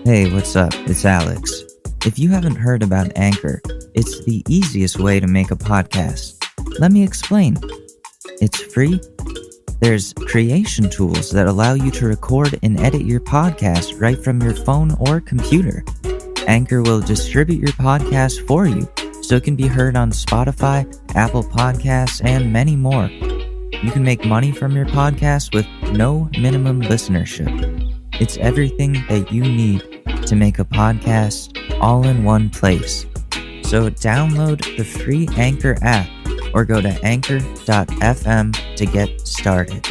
Hey, what's up? It's Alex. If you haven't heard about Anchor, it's the easiest way to make a podcast. Let me explain. It's free. There's creation tools that allow you to record and edit your podcast right from your phone or computer. Anchor will distribute your podcast for you, so it can be heard on Spotify, Apple Podcasts, and many more. You can make money from your podcast with no minimum listenership. It's everything that you need to make a podcast all in one place. So download the free Anchor app or go to anchor.fm to get started.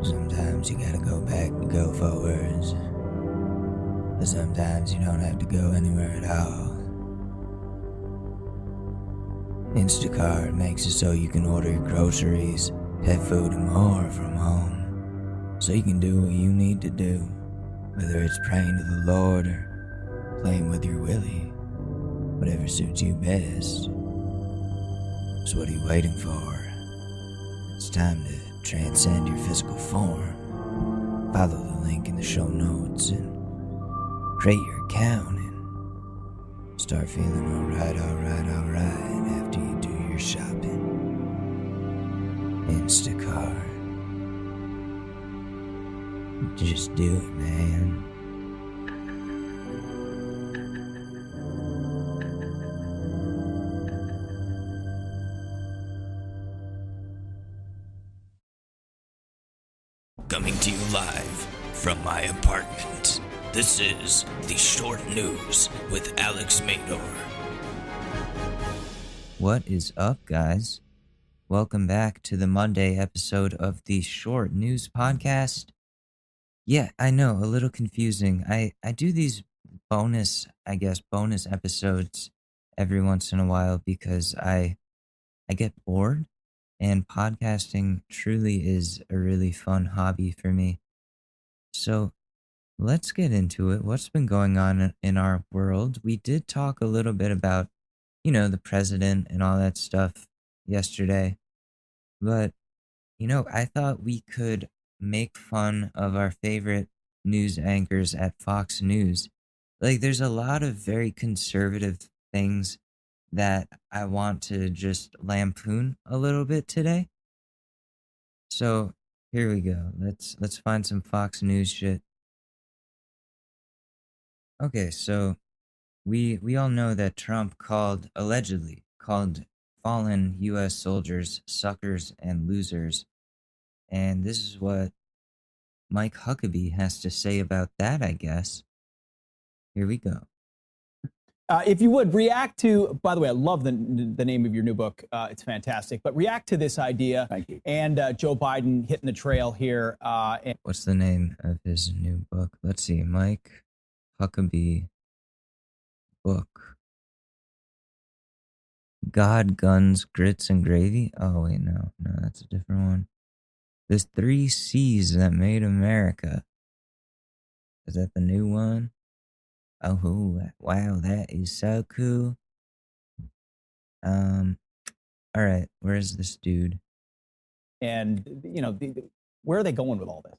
Sometimes you gotta go back to go forwards. But sometimes you don't have to go anywhere at all. Instacart makes it so you can order your groceries, pet food, and more from home. So you can do what you need to do, whether it's praying to the Lord or playing with your willy. Whatever suits you best. So what are you waiting for? It's time to transcend your physical form. Follow the link in the show notes and create your account and start feeling alright after you do your shopping. Instacart. Just do it, man. Coming to you live from my apartment. This is The Short News with Alex Mador. What is up, guys? Welcome back to the Monday episode of the Short News Podcast. Yeah, I know, a little confusing. I do these bonus episodes every once in a while because I get bored, and podcasting truly is a really fun hobby for me. So let's get into it. What's been going on in our world? We did talk a little bit about, the president and all that stuff yesterday. But, I thought we could make fun of our favorite news anchors at Fox News. Like, there's a lot of very conservative things that I want to just lampoon a little bit today. So, here we go. Let's find some Fox News shit. Okay, so we all know that Trump allegedly called fallen U.S. soldiers suckers and losers. And this is what Mike Huckabee has to say about that, I guess. Here we go. If you would react to, by the way, I love the name of your new book. It's fantastic. But react to this idea. Thank you. And Joe Biden hitting the trail here. What's the name of his new book? Let's see. Mike Huckabee book. God, Guns, Grits, and Gravy? Oh, wait, no, that's a different one. The 3 C's that made America. Is that the new one? Oh, wow, that is so cool. Alright, where's this dude? And, where are they going with all this?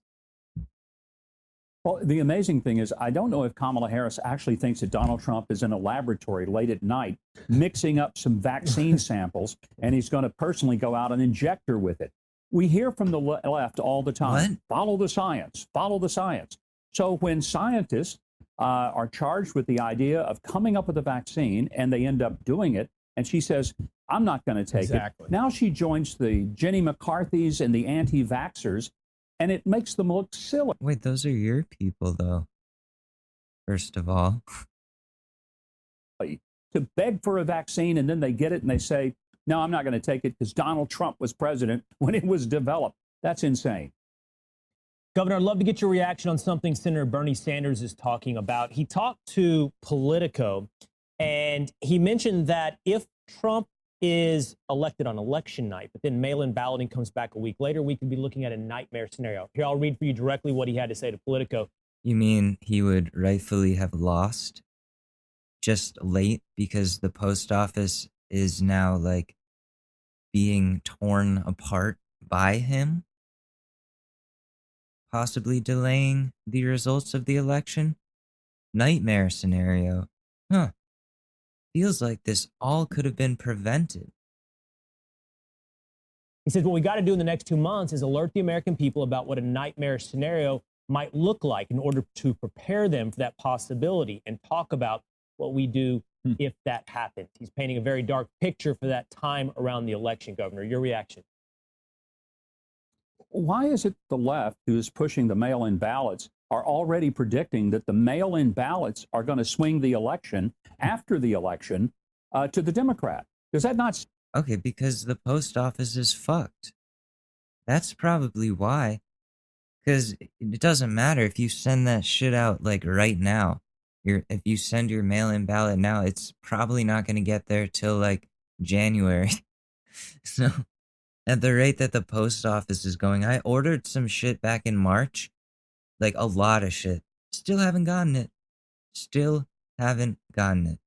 Well, the amazing thing is, I don't know if Kamala Harris actually thinks that Donald Trump is in a laboratory late at night mixing up some vaccine samples, and he's going to personally go out and inject her with it. We hear from the left all the time, follow the science, follow the science. So when scientists are charged with the idea of coming up with a vaccine and they end up doing it, and she says, I'm not going to take it. Now she joins the Jenny McCarthy's and the anti-vaxxers, and it makes them look silly. Wait, those are your people, though. First of all. To beg for a vaccine, and then they get it and they say, no, I'm not going to take it because Donald Trump was president when it was developed. That's insane. Governor, I'd love to get your reaction on something Senator Bernie Sanders is talking about. He talked to Politico, and he mentioned that if Trump is elected on election night, but then mail-in balloting comes back a week later, we could be looking at a nightmare scenario. Here, I'll read for you directly what he had to say to Politico. You mean he would rightfully have lost just late because the post office is now like being torn apart by him, possibly delaying the results of the election. Nightmare scenario. Huh. Feels like this all could have been prevented. He says, what we got to do in the next 2 months is alert the American people about what a nightmare scenario might look like in order to prepare them for that possibility and talk about what we do if that happens. He's painting a very dark picture for that time around the election, Governor. Your reaction? Why is it the left, who is pushing the mail-in ballots, are already predicting that the mail-in ballots are going to swing the election after the election to the Democrat? Does that not... Okay, because the post office is fucked. That's probably why. Because it doesn't matter if you send that shit out like right now. If you send your mail-in ballot now, it's probably not going to get there till like January. So at the rate that the post office is going, I ordered some shit back in March, like a lot of shit. Still haven't gotten it. Still haven't gotten it.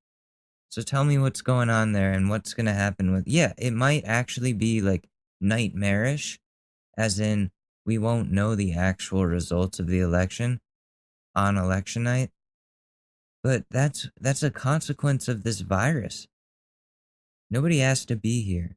So tell me what's going on there and what's going to happen with... Yeah, it might actually be like nightmarish, as in we won't know the actual results of the election on election night. But that's a consequence of this virus. Nobody asked to be here.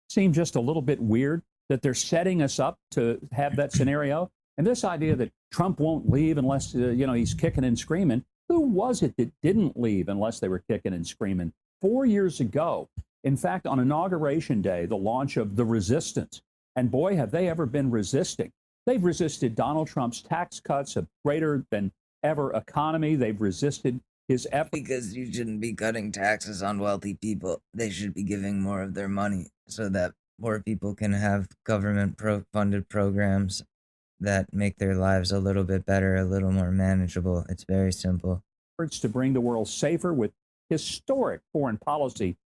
Seem just a little bit weird that they're setting us up to have that scenario. And this idea that Trump won't leave unless, he's kicking and screaming. Who was it that didn't leave unless they were kicking and screaming? 4 years ago, in fact, on Inauguration Day, the launch of the resistance. And boy, have they ever been resisting. They've resisted Donald Trump's tax cuts, a greater than ever economy. They've resisted his effort. Because you shouldn't be cutting taxes on wealthy people. They should be giving more of their money so that poor people can have government funded programs that make their lives a little bit better, a little more manageable. It's very simple. To bring the world safer with historic foreign policy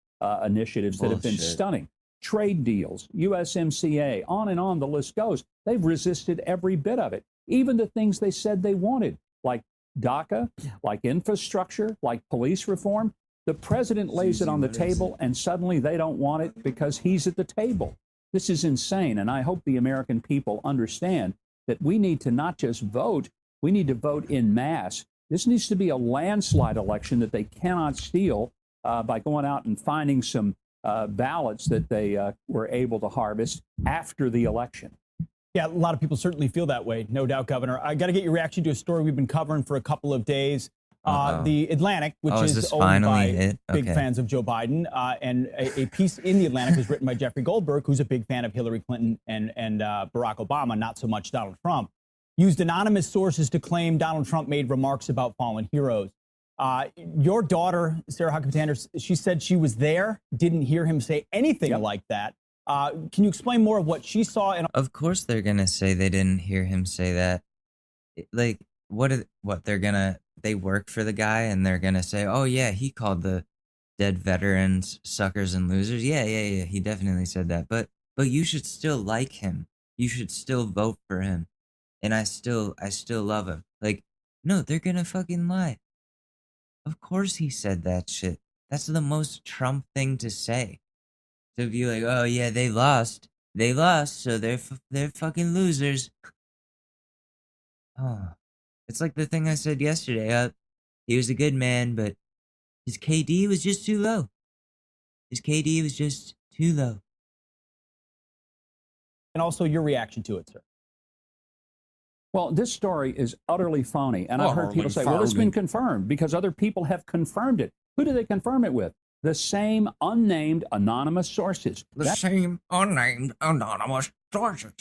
initiatives that have been stunning. Trade deals, USMCA, on and on the list goes. They've resisted every bit of it. Even the things they said they wanted, like DACA, like infrastructure, like police reform. The president lays it on the table and suddenly they don't want it because he's at the table. This is insane. And I hope the American people understand that we need to not just vote, we need to vote in mass. This needs to be a landslide election that they cannot steal by going out and finding some ballots that they were able to harvest after the election. Yeah, a lot of people certainly feel that way, no doubt, Governor. I got to get your reaction to a story we've been covering for a couple of days. The Atlantic, which is owned by big fans of Joe Biden, and a piece in the Atlantic was written by Jeffrey Goldberg, who's a big fan of Hillary Clinton and Barack Obama, not so much Donald Trump, used anonymous sources to claim Donald Trump made remarks about fallen heroes. Your daughter, Sarah Huckabee Sanders, she said she was there, didn't hear him say anything like that. Can you explain more of what she saw? And of course they're going to say they didn't hear him say that. Like, they work for the guy and they're going to say, oh, yeah, he called the dead veterans suckers and losers. Yeah, he definitely said that. But you should still like him. You should still vote for him. And I still love him. Like, no, they're going to fucking lie. Of course he said that shit. That's the most Trump thing to say. To be like, oh, yeah, they lost, so they're fucking losers. Oh. It's like the thing I said yesterday. He was a good man, but his KD was just too low. And also your reaction to it, sir. Well, this story is utterly phony. And I've heard people say, well, it's been confirmed because other people have confirmed it. Who do they confirm it with? The same unnamed anonymous sources. Same unnamed anonymous sources.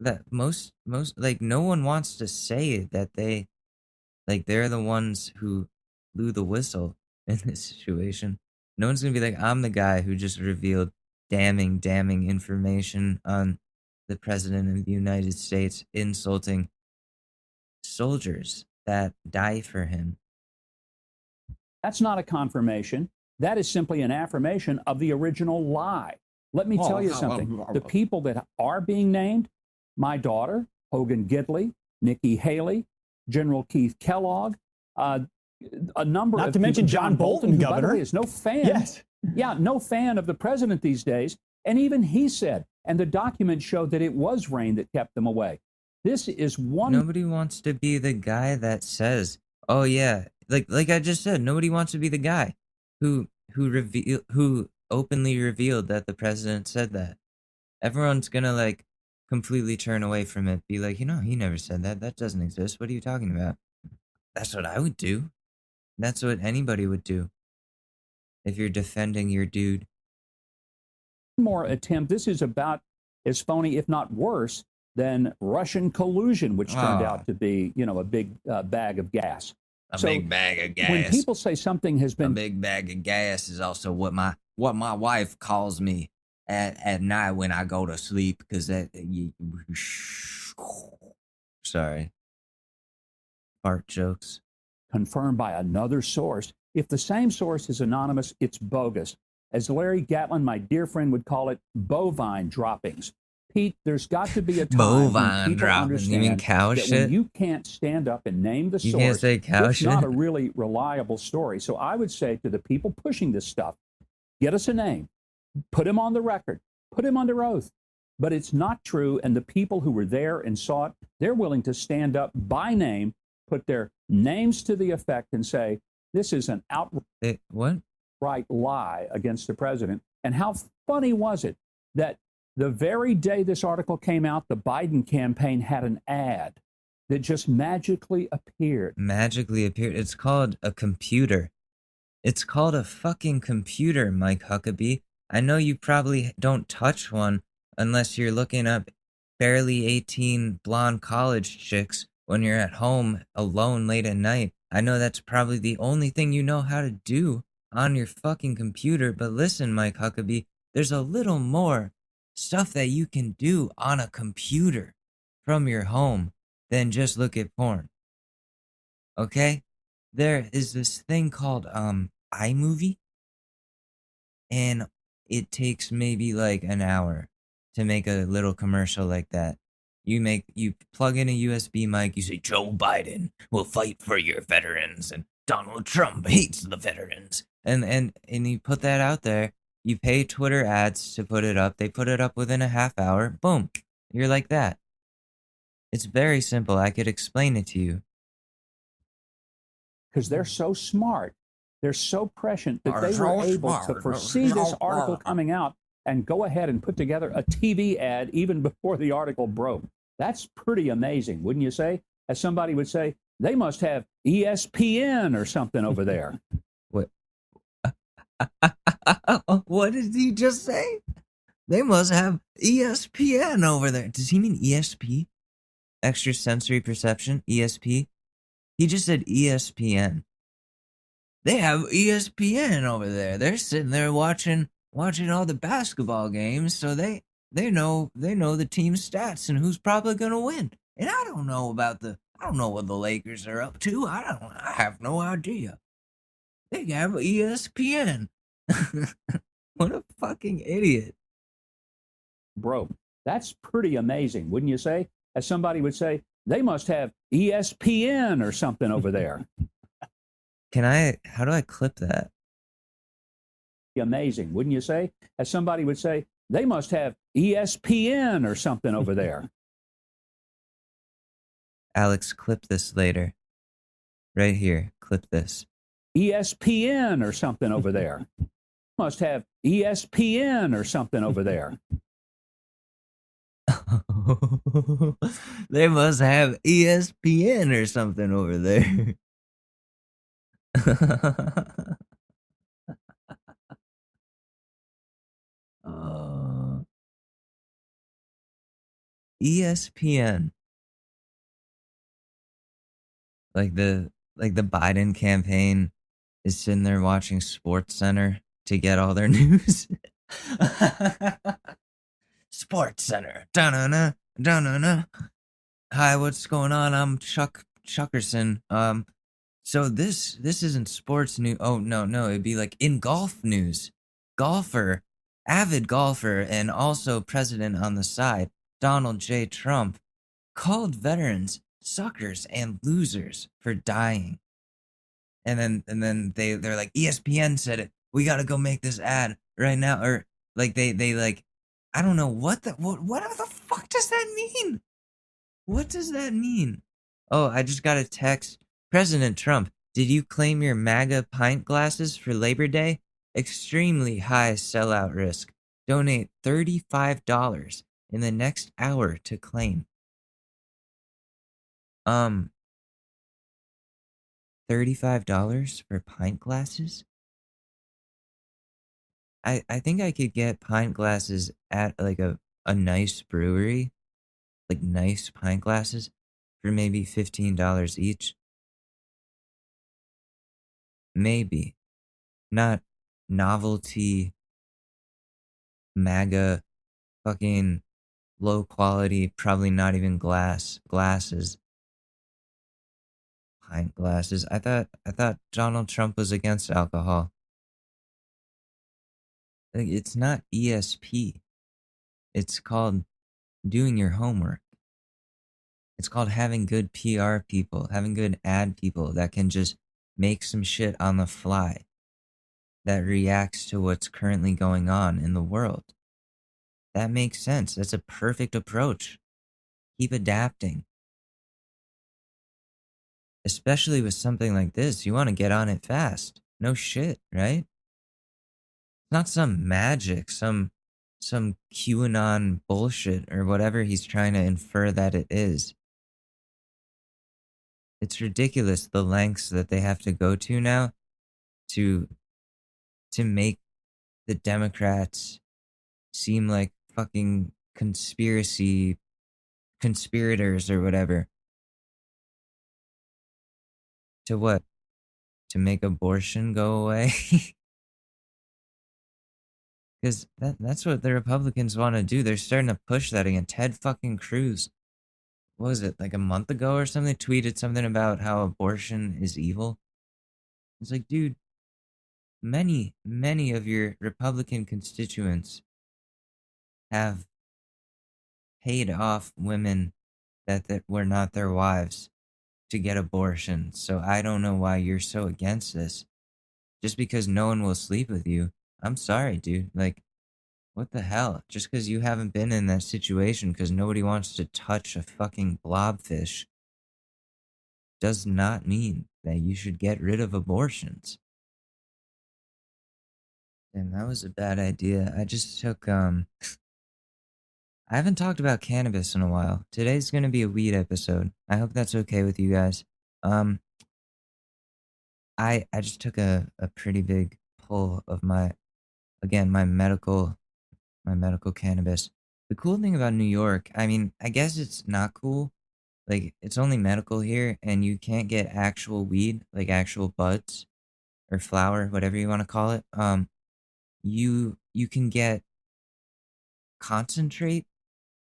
That most like no one wants to say that they're the ones who blew the whistle in this situation. No one's gonna be like, I'm the guy who just revealed damning information on the president of the United States, insulting soldiers that die for him. That's not a confirmation. That is simply an affirmation of the original lie. Let me tell you something. The people that are being named, my daughter, Hogan Gidley, Nikki Haley, General Keith Kellogg, a number not of to mention John Bolton, who, Governor, by the way, is no fan. Yes. Yeah, no fan of the president these days. And even he said, and the documents showed that it was rain that kept them away. This is one. Nobody wants to be the guy that says, "Oh yeah," like I just said. Nobody wants to be the guy who openly revealed that the president said that. Everyone's gonna like completely turn away from it. Be like, he never said that. That doesn't exist. What are you talking about? That's what I would do. That's what anybody would do. If you're defending your dude. More attempt. This is about as phony, if not worse, than Russian collusion, which turned out to be, a big bag of gas. A big bag of gas. When people say something has been... A big bag of gas is also what my wife calls me at night when I go to sleep, because sorry. Fart jokes. Confirmed by another source. If the same source is anonymous, it's bogus. As Larry Gatlin, my dear friend, would call it, bovine droppings. Pete, there's got to be a time bovine when people droppings. You mean cow that shit? When you can't stand up and name the source, you can't say cow it's shit? not a really reliable story. So I would say to the people pushing this stuff, get us a name, put him on the record, put him under oath. But it's not true, and the people who were there and saw it, they're willing to stand up by name, put their names to the effect, and say, this is an outright lie against the president. And how funny was it that the very day this article came out, the Biden campaign had an ad that just magically appeared. It's called a computer. It's called a fucking computer, Mike Huckabee. I know you probably don't touch one unless you're looking up barely 18 blonde college chicks when you're at home alone late at night. I know that's probably the only thing you know how to do on your fucking computer. But listen, Mike Huckabee, there's a little more stuff that you can do on a computer from your home than just look at porn. Okay? There is this thing called iMovie, and it takes maybe like an hour to make a little commercial like that. You plug in a USB mic, you say Joe Biden will fight for your veterans and Donald Trump hates the veterans. And you put that out there. You pay Twitter ads to put it up. They put it up within a half hour. Boom. You're like that. It's very simple. I could explain it to you. Because they're so smart. They're so prescient that they were able to foresee this article coming out and go ahead and put together a TV ad even before the article broke. That's pretty amazing, wouldn't you say? As somebody would say, they must have ESPN or something over there. What? What did he just say? They must have ESPN over there. Does he mean ESP? Extra sensory perception? ESP? He just said ESPN. They have ESPN over there. They're sitting there watching all the basketball games, so they know the team's stats and who's probably gonna win. And I don't know what the Lakers are up to. I have no idea. They have ESPN. What a fucking idiot. Bro, that's pretty amazing, wouldn't you say? As somebody would say, they must have ESPN or something over there. How do I clip that? Amazing, wouldn't you say? As somebody would say, they must have ESPN or something over there. Alex, clip this later. Right here, clip this. ESPN or something over there. Must have ESPN or something over there. They must have ESPN or something over there. ESPN. Like the Biden campaign is sitting there watching Sports Center to get all their news. Sports Center. Da-na-na, da-na-na. Hi, what's going on? I'm Chuckerson. So this isn't sports news. Oh, no, it'd be like in golf news. Avid golfer, and also president on the side, Donald J. Trump, called veterans suckers and losers for dying. And then they're like, ESPN said it. we got to go make this ad right now. Or like they like, I don't know what the fuck does that mean? What does that mean? Oh, I just got a text. President Trump, did you claim your MAGA pint glasses for Labor Day? Extremely high sellout risk. Donate $35 in the next hour to claim. $35 for pint glasses? I think I could get pint glasses at like a nice brewery, like nice pint glasses for maybe $15 each. Maybe. Not novelty MAGA fucking low quality, probably not even glasses. Pint glasses. I thought Donald Trump was against alcohol. Like, it's not ESP. It's called doing your homework. It's called having good PR people, having good ad people that can just make some shit on the fly that reacts to what's currently going on in the world. That makes sense. That's a perfect approach. Keep adapting. Especially with something like this, you want to get on it fast. No shit, right? Not some magic, some QAnon bullshit or whatever he's trying to infer that it is. It's ridiculous the lengths that they have to go to now to make the Democrats seem like fucking conspirators or whatever. To what? To make abortion go away? Because that's what the Republicans want to do. They're starting to push that again. Ted fucking Cruz, what was it, like a month ago or something, tweeted something about how abortion is evil. It's like, dude, many of your Republican constituents have paid off women that were not their wives to get abortions. So I don't know why you're so against this. Just because no one will sleep with you. I'm sorry, dude. Like, what the hell? Just because you haven't been in that situation because nobody wants to touch a fucking blobfish does not mean that you should get rid of abortions. And that was a bad idea. I just took, I haven't talked about cannabis in a while. Today's going to be a weed episode. I hope that's okay with you guys. I just took a pretty big pull of my medical cannabis. The cool thing about New York, I mean, I guess it's not cool. Like, it's only medical here, and you can't get actual weed, like actual buds or flower, whatever you want to call it. You can get concentrate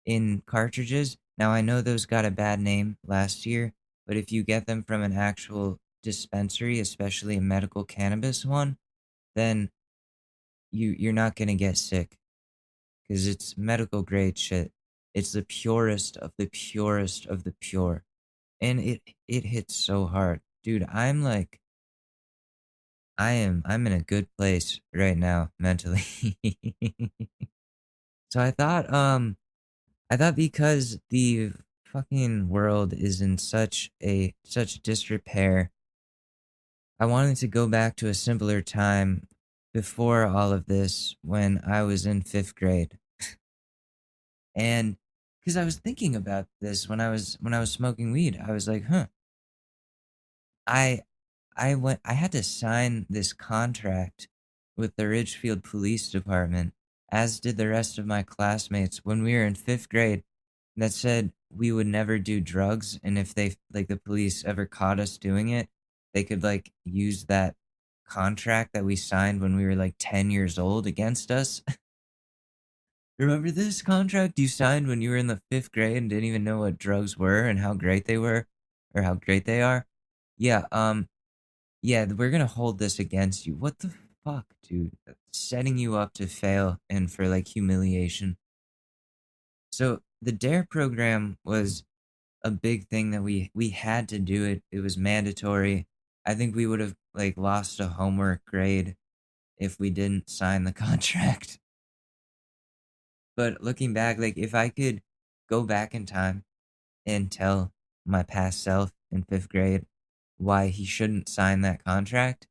in cartridges. Now, I know those got a bad name last year, but if you get them from an actual dispensary, especially a medical cannabis one, then you're not going to get sick because it's medical grade shit. It's the purest of the purest of the pure. And it hits so hard. Dude, I'm in a good place right now mentally. So I thought because the fucking world is in such disrepair, I wanted to go back to a simpler time before all of this when I was in 5th grade. And because I was thinking about this when I was smoking weed, I was like, I had to sign this contract with the Ridgefield Police Department, as did the rest of my classmates, when we were in 5th grade, that said we would never do drugs, and if they, like, the police ever caught us doing it, they could, like, use that contract that we signed when we were, like, 10 years old against us. Remember this contract you signed when you were in the 5th grade and didn't even know what drugs were and how great they were, or how great they are? Yeah, yeah, we're gonna hold this against you. What the fuck, dude? Setting you up to fail and for, like, humiliation. So the DARE program was a big thing that we had to do it. It was mandatory. I think we would have, like, lost a homework grade if we didn't sign the contract. But looking back, like if I could go back in time and tell my past self in 5th grade why he shouldn't sign that contract,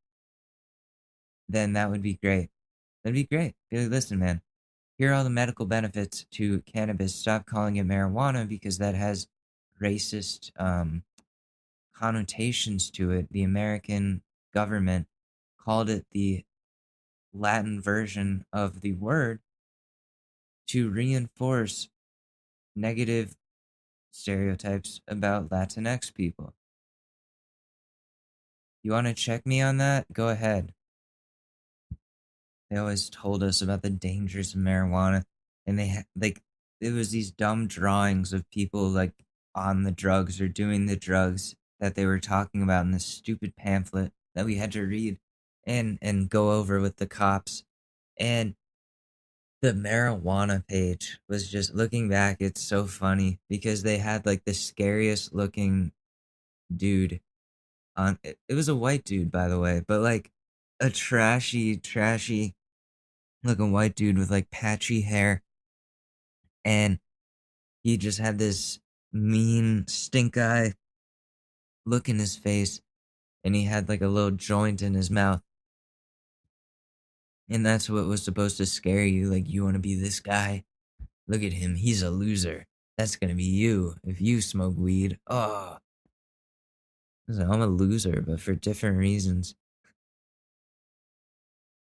then that would be great. That'd be great. Be like, listen, man, here are all the medical benefits to cannabis. Stop calling it marijuana because that has racist connotations to it. The American government called it the Latin version of the word to reinforce negative stereotypes about Latinx people. You want to check me on that? Go ahead. They always told us about the dangers of marijuana, and they it was these dumb drawings of people like on the drugs or doing the drugs that they were talking about in this stupid pamphlet that we had to read and go over with the cops. And the marijuana page was just, looking back, it's so funny because they had like the scariest looking dude on it. It was a white dude, by the way, but like a trashy looking white dude with like patchy hair, and he just had this mean stink eye look in his face, and he had like a little joint in his mouth. And that's what was supposed to scare you. Like, you want to be this guy? Look at him. He's a loser. That's going to be you if you smoke weed. Oh. I'm a loser, but for different reasons.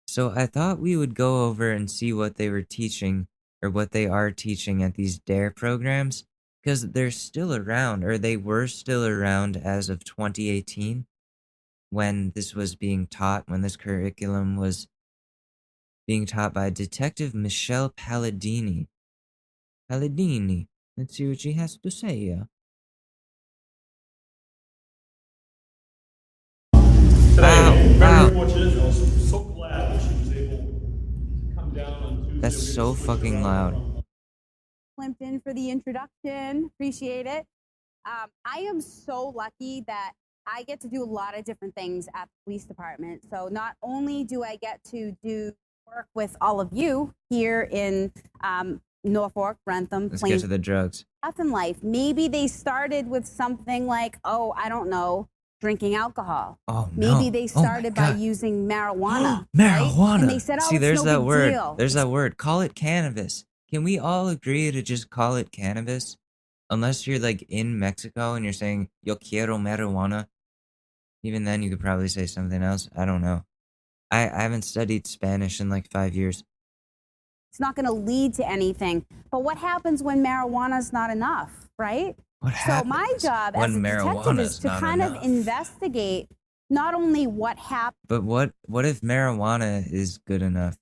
So I thought we would go over and see what they were teaching, or what they are teaching at these DARE programs, because they're still around, or they were still around as of 2018, when this was being taught, when this curriculum was being taught by Detective Michelle Palladini. Let's see what she has to say. Today, very fortunate. I was so glad that she was able to come down on Tuesday. That's so fucking loud. Plimpton for the introduction. Appreciate it. I am so lucky that I get to do a lot of different things at the police department. So not only do I get to do work with all of you here in Norfolk, Rentham, Let's get to the drugs. Stuff in life. Maybe they started with something like, oh, I don't know, drinking alcohol. Oh, no. Maybe they started by using marijuana. Marijuana. Right? And they said, oh, see, there's no that big word. deal. There's that word. Call it cannabis. Can we all agree to just call it cannabis? Unless you're like in Mexico and you're saying, yo quiero marijuana. Even then, you could probably say something else. I don't know. I haven't studied Spanish in like 5 years. It's not going to lead to anything. But what happens when marijuana is not enough, right? What happens so my job as a detective is to kind of investigate not only what happened. But what if marijuana is good enough?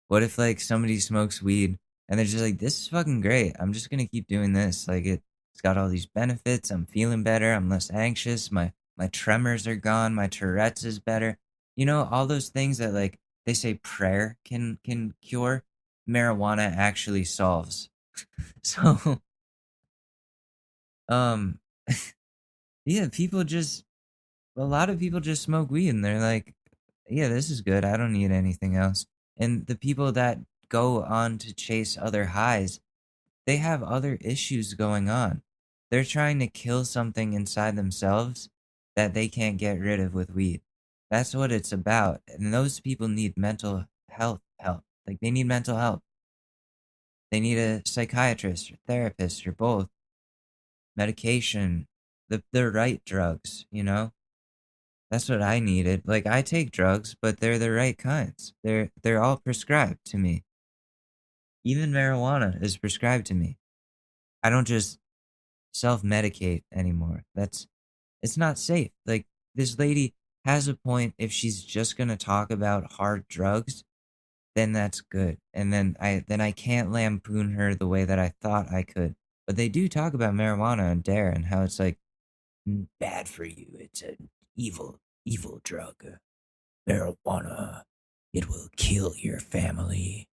What if like somebody smokes weed and they're just like, this is fucking great. I'm just going to keep doing this. Like it's got all these benefits. I'm feeling better. I'm less anxious. My tremors are gone. My Tourette's is better. You know, all those things that like they say prayer can cure, marijuana actually solves. So, yeah, a lot of people just smoke weed and they're like, yeah, this is good. I don't need anything else. And the people that go on to chase other highs, they have other issues going on. They're trying to kill something inside themselves that they can't get rid of with weed. That's what it's about. And those people need mental health help. Like, they need mental help. They need a psychiatrist or therapist or both. Medication, the right drugs, you know? That's what I needed. Like, I take drugs, but they're the right kinds. They're all prescribed to me. Even marijuana is prescribed to me. I don't just self-medicate anymore. It's not safe. Like, this lady has a point. If she's just going to talk about hard drugs, then that's good. And then I can't lampoon her the way that I thought I could. But they do talk about marijuana on DARE and how it's like bad for you. It's an evil drug. Marijuana. It will kill your family.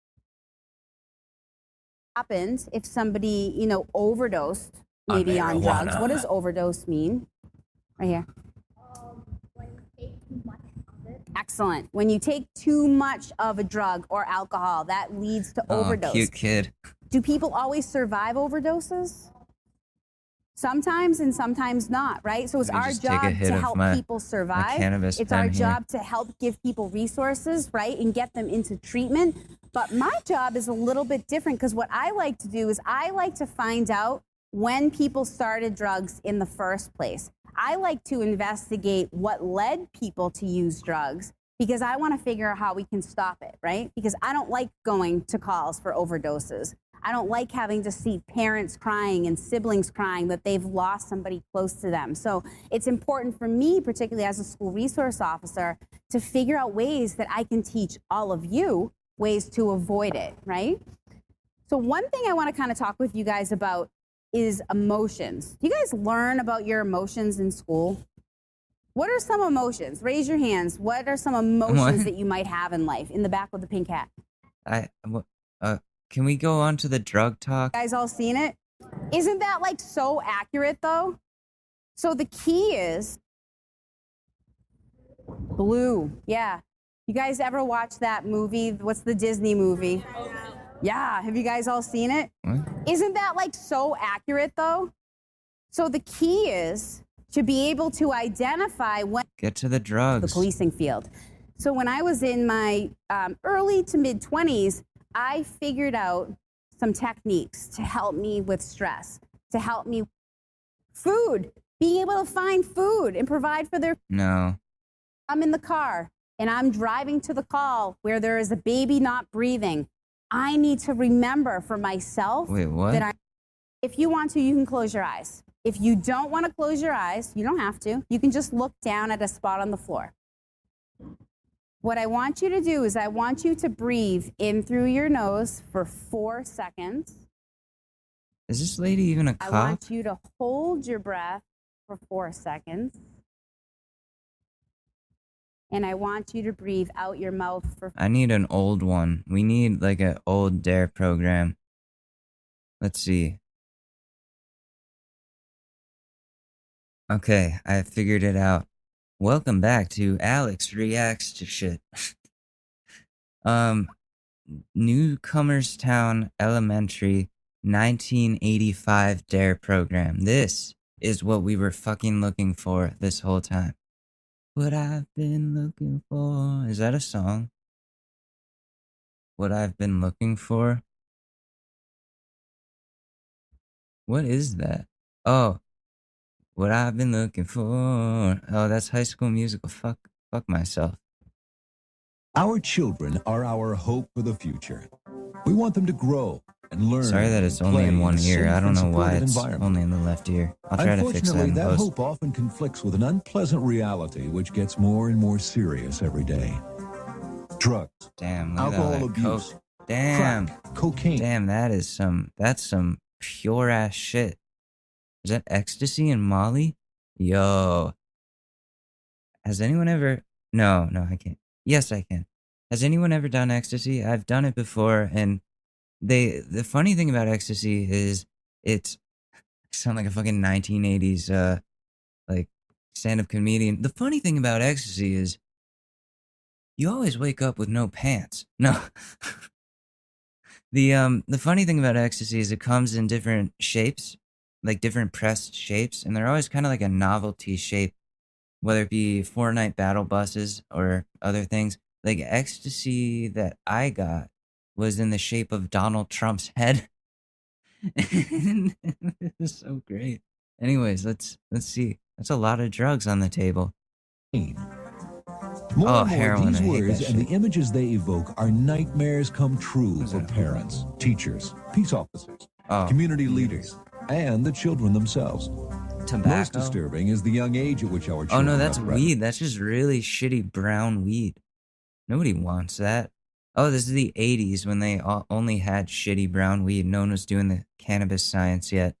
Happens if somebody, overdosed maybe on drugs. What does overdose mean? Right here. When you take too much of it. Excellent. When you take too much of a drug or alcohol, that leads to overdose. Cute kid. Do people always survive overdoses? Sometimes and sometimes not, right? So it's our job to help people survive. It's our job to help give people resources, right, and get them into treatment. But my job is a little bit different because what I like to do is I like to find out when people started drugs in the first place. I like to investigate what led people to use drugs because I want to figure out how we can stop it, right? Because I don't like going to calls for overdoses. I don't like having to see parents crying and siblings crying that they've lost somebody close to them. So it's important for me, particularly as a school resource officer, to figure out ways that I can teach all of you ways to avoid it, right? So one thing I want to kind of talk with you guys about is emotions. Do you guys learn about your emotions in school? What are some emotions? Raise your hands. What are some emotions that you might have in life? In the back with the pink hat. Can we go on to the drug talk? You guys all seen it? Isn't that like so accurate though? So the key is blue. Yeah. You guys ever watch that movie? What's the Disney movie? Yeah. Have you guys all seen it? What? Isn't that like so accurate though? So the key is to be able to identify when get to the drugs. The policing field. So when I was in my early to mid 20s, I figured out some techniques to help me with stress, to help me food, being able to find food and provide for their. No. I'm in the car and I'm driving to the call where there is a baby not breathing. I need to remember for myself. Wait, what? That if you want to, you can close your eyes. If you don't want to close your eyes, you don't have to. You can just look down at a spot on the floor. What I want you to do is I want you to breathe in through your nose for 4 seconds. Is this lady even a cop? I want you to hold your breath for 4 seconds. And I want you to breathe out your mouth for. I need an old one. We need like an old DARE program. Let's see. Okay, I figured it out. Welcome back to Alex Reacts to Shit. Newcomerstown Elementary 1985 DARE program. This is what we were fucking looking for this whole time. What I've been looking for. Is that a song? What I've been looking for? What is that? Oh. What I've been looking for. Oh, that's High School Musical. Fuck myself. Our children are our hope for the future. We want them to grow and learn. Sorry that it's only in one ear. I don't know why it's only in the left ear. I'll try to fix that in post. That hope often conflicts with an unpleasant reality which gets more and more serious every day. Drugs. Damn, alcohol abuse. Coke. Damn. Crack, cocaine. Damn, that's some pure ass shit. Is that ecstasy and Molly? Yo. Has anyone ever... No, I can't. Yes, I can. Has anyone ever done ecstasy? I've done it before, and the funny thing about ecstasy is it's... I sound like a fucking 1980s, like, stand-up comedian. The funny thing about ecstasy is you always wake up with no pants. No. The funny thing about ecstasy is it comes in different shapes, like different pressed shapes, and they're always kind of like a novelty shape, whether it be Fortnite battle buses or other things. Like ecstasy that I got was in the shape of Donald Trump's head. It was so great. Anyways, let's see. That's a lot of drugs on the table. More and more, heroin. These words and the images they evoke are nightmares come true for parents, teachers, peace officers, community leaders, and the children themselves. Tobacco. Most disturbing is the young age at which our children. Oh no, that's weed. That's just really shitty brown weed. Nobody wants that. Oh, this is the 80s when they only had shitty brown weed. No one was doing the cannabis science yet.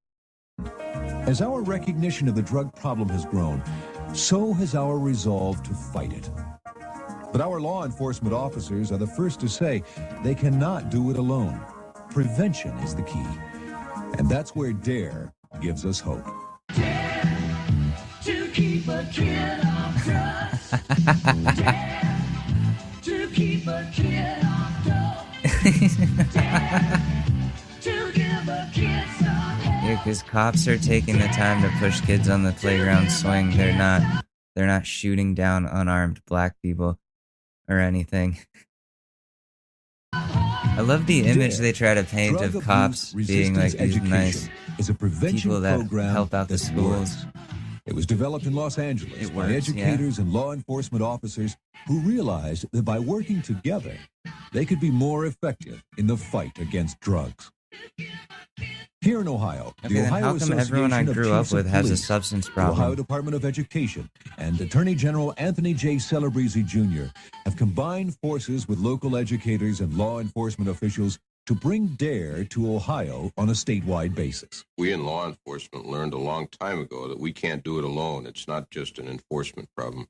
As our recognition of the drug problem has grown, so has our resolve to fight it. But our law enforcement officers are the first to say they cannot do it alone. Prevention is the key. And that's where DARE gives us hope. Dare to keep a kid off drugs. Dare keep a kid on top. Yeah, because cops are taking the time to push kids on the playground swing. They're not shooting down unarmed black people or anything. I love the image they try to paint of cops being like these nice people that help out the schools. It was developed in Los Angeles by educators and law enforcement officers who realized that by working together, they could be more effective in the fight against drugs. Here in Ohio, the Ohio Association everyone I grew up with has a substance problem? The Ohio Department of Education and Attorney General Anthony J. Celebrezze Jr. have combined forces with local educators and law enforcement officials to bring DARE to Ohio on a statewide basis. We in law enforcement learned a long time ago that we can't do it alone. It's not just an enforcement problem.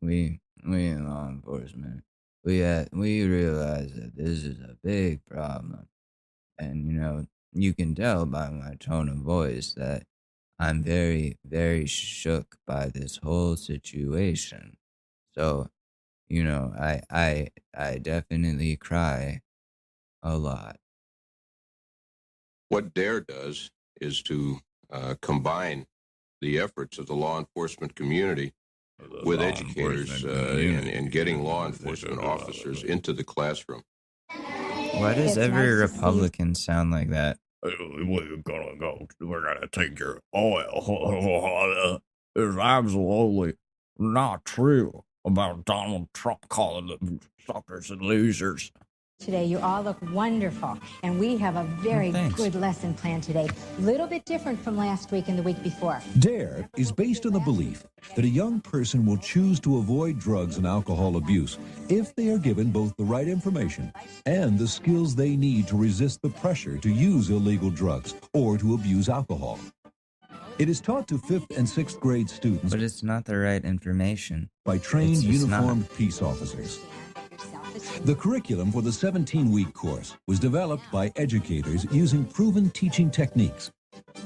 We in law enforcement, we realize that this is a big problem. And, you can tell by my tone of voice that I'm very, very shook by this whole situation. So, I definitely cry a lot. What DARE does is to combine the efforts of the law enforcement community with educators and getting law enforcement officers into the classroom. Why does every Republican sound like that? We're gonna take your oil. It's absolutely not true about Donald Trump calling them suckers and losers. Today, you all look wonderful, and we have a very good lesson plan today. A little bit different from last week and the week before. DARE is based on the belief that a young person will choose to avoid drugs and alcohol abuse if they are given both the right information and the skills they need to resist the pressure to use illegal drugs or to abuse alcohol. It is taught to 5th and 6th grade students. But it's not the right information. By trained uniformed peace officers. The curriculum for the 17-week course was developed by educators using proven teaching techniques.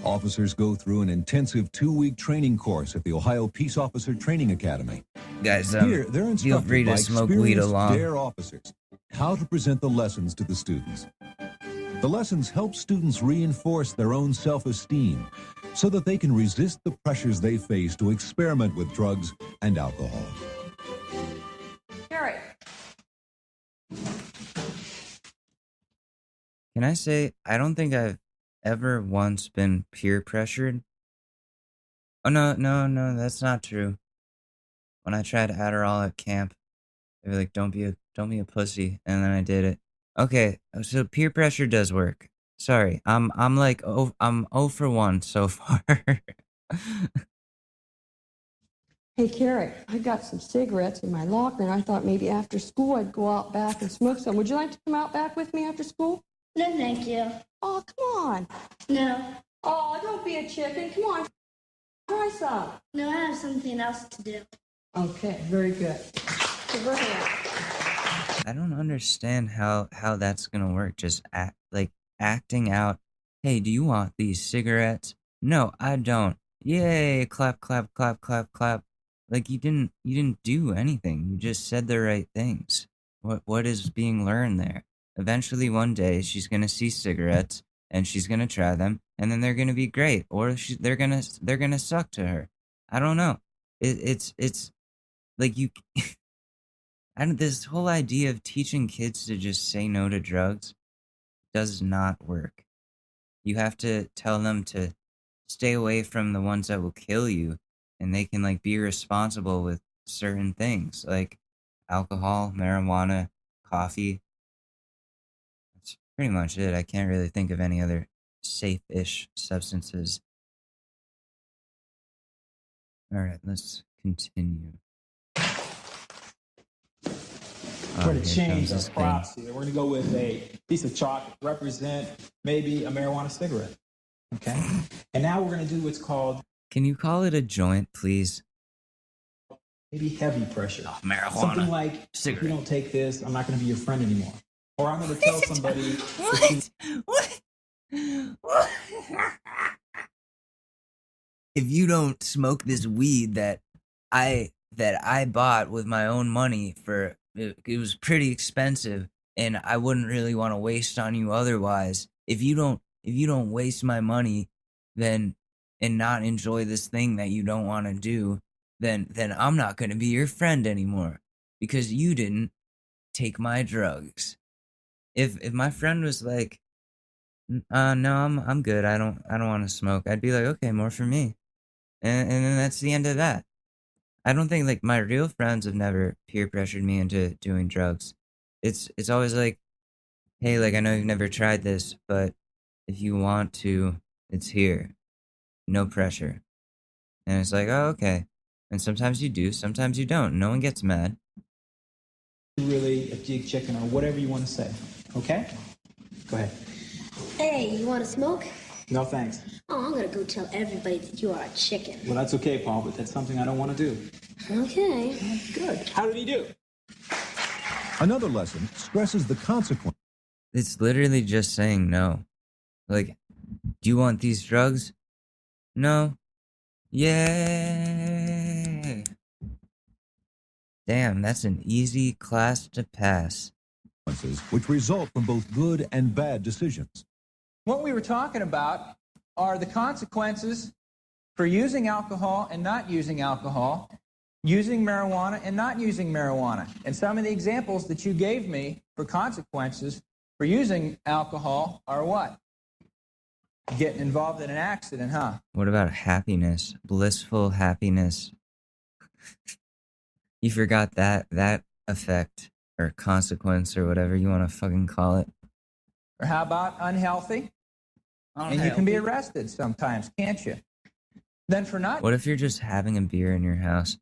Officers go through an intensive 2-week training course at the Ohio Peace Officer Training Academy. Guys, here they're feel free to smoke weed along. DARE officers how to present the lessons to the students. The lessons help students reinforce their own self-esteem so that they can resist the pressures they face to experiment with drugs and alcohol. Gary. Can I say, I don't think I've ever once been peer pressured. Oh, no, that's not true. When I tried Adderall at camp, they were like, don't be a pussy, and then I did it. Okay, so peer pressure does work. Sorry, I'm 0 for 1 so far. Hey, Carrie, I got some cigarettes in my locker, and I thought maybe after school I'd go out back and smoke some. Would you like to come out back with me after school? No, thank you. Oh, come on. No. Oh, don't be a chicken. Come on. Try some. No, I have something else to do. Okay, very good. So go ahead. I don't understand how that's gonna work. Just acting out. Hey, do you want these cigarettes? No, I don't. Yay! Clap, clap, clap, clap, clap. Like you didn't do anything. You just said the right things. What is being learned there? Eventually, one day, she's gonna see cigarettes and she's gonna try them, and then they're gonna be great, or they're gonna suck to her. I don't know. It's like you. And this whole idea of teaching kids to just say no to drugs does not work. You have to tell them to stay away from the ones that will kill you, and they can be responsible with certain things like alcohol, marijuana, coffee. That's pretty much it. I can't really think of any other safe-ish substances. All right, let's continue. For the change of props here, we're going to go with a piece of chalk represent maybe a marijuana cigarette. Okay? And now we're going to do what's called... Can you call it a joint, please? Maybe heavy pressure. Oh, marijuana. Something like, cigarette. If you don't take this, I'm not going to be your friend anymore. Or I'm going to tell somebody... What? If you don't smoke this weed that I bought with my own money for it was pretty expensive, and I wouldn't really want to waste on you otherwise. If you don't waste my money, then and not enjoy this thing that you don't want to do, then I'm not going to be your friend anymore because you didn't take my drugs. If my friend was like, no, I'm good. I don't want to smoke. I'd be like, okay, more for me, and then that's the end of that. I don't think like my real friends have never peer pressured me into doing drugs. It's always like, hey, like I know you've never tried this, but if you want to, it's here. No pressure. And it's like, oh, okay. And sometimes you do, sometimes you don't. No one gets mad. Really a jig chicken or whatever you want to say. Okay? Go ahead. Hey, you want to smoke? No, thanks. Oh, I'm going to go tell everybody that you are a chicken. Well, that's okay, Paul, but that's something I don't want to do. Okay. Good. How did he do? Another lesson stresses the consequence. It's literally just saying no. Like, do you want these drugs? No. Yay! Damn, that's an easy class to pass. Which result from both good and bad decisions. What we were talking about are the consequences for using alcohol and not using alcohol, using marijuana and not using marijuana. And some of the examples that you gave me for consequences for using alcohol are what? Getting involved in an accident, huh? What about happiness? Blissful happiness. You forgot that effect or consequence or whatever you want to fucking call it. Or how about unhealthy? And you can be arrested sometimes, can't you? Then for not... What if you're just having a beer in your house?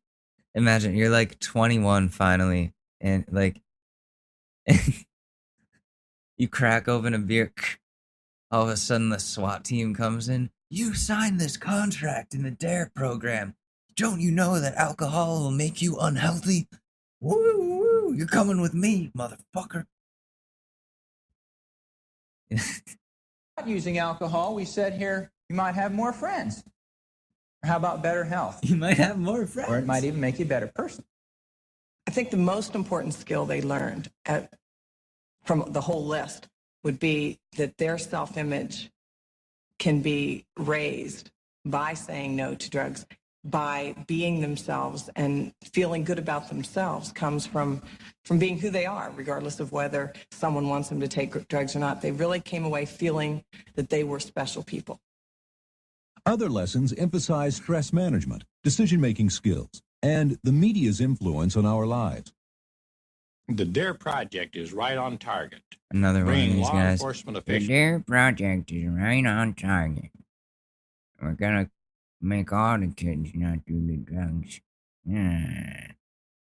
Imagine you're like 21 finally, and like you crack open a beer. All of a sudden, the SWAT team comes in. You signed this contract in the DARE program. Don't you know that alcohol will make you unhealthy? Woo, woo, you're coming with me, motherfucker. Not using alcohol, we said here, you might have more friends. Or how about better health? You might have more friends. Or it might even make you a better person. I think the most important skill they learned from the whole list would be that their self-image can be raised by saying no to drugs, by being themselves and feeling good about themselves comes from being who they are, regardless of whether someone wants them to take drugs or not. They really came away feeling that they were special people. Other lessons emphasize stress management, decision-making skills, and the media's influence on our lives. The DARE project is right on target. Another one of these law guys. Enforcement The DARE project is right on target. We're gonna make all the kids not do the drugs. Yeah.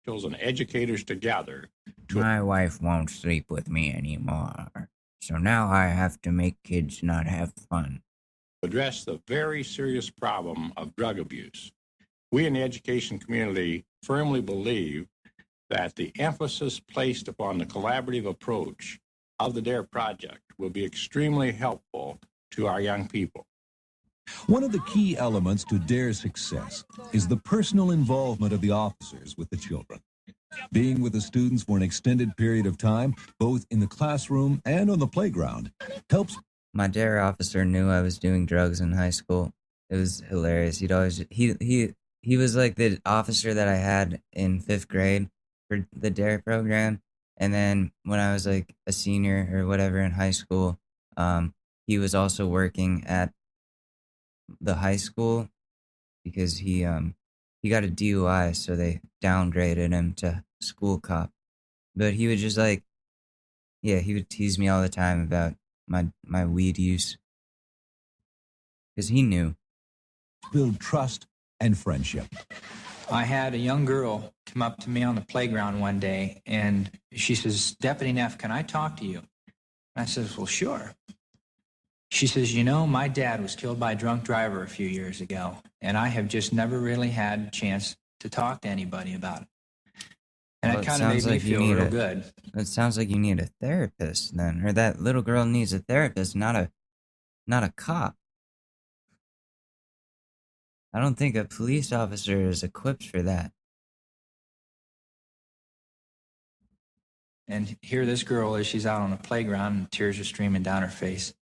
And educators together. My wife won't sleep with me anymore, so now I have to make kids not have fun. Address the very serious problem of drug abuse. We in the education community firmly believe that the emphasis placed upon the collaborative approach of the DARE project will be extremely helpful to our young people. One of the key elements to DARE's success is the personal involvement of the officers with the children. Being with the students for an extended period of time, both in the classroom and on the playground, helps. My DARE officer knew I was doing drugs in high school. It was hilarious. He'd always he was like the officer that I had in 5th grade for the DARE program, and then when I was like a senior or whatever in high school, he was also working at the high school because he got a DUI, so they downgraded him to school cop. But he would just like, yeah, he would tease me all the time about my weed use because he knew. Build trust and friendship. I had a young girl come up to me on the playground one day, and she says, Deputy Neff, can I talk to you? I says, well, sure. She says, you know, my dad was killed by a drunk driver a few years ago, and I have just never really had a chance to talk to anybody about it. And Well, it kind of made me feel real good. It sounds like you need a therapist then, or that little girl needs a therapist, not a cop. I don't think a police officer is equipped for that. And here this girl is, she's out on the playground and tears are streaming down her face.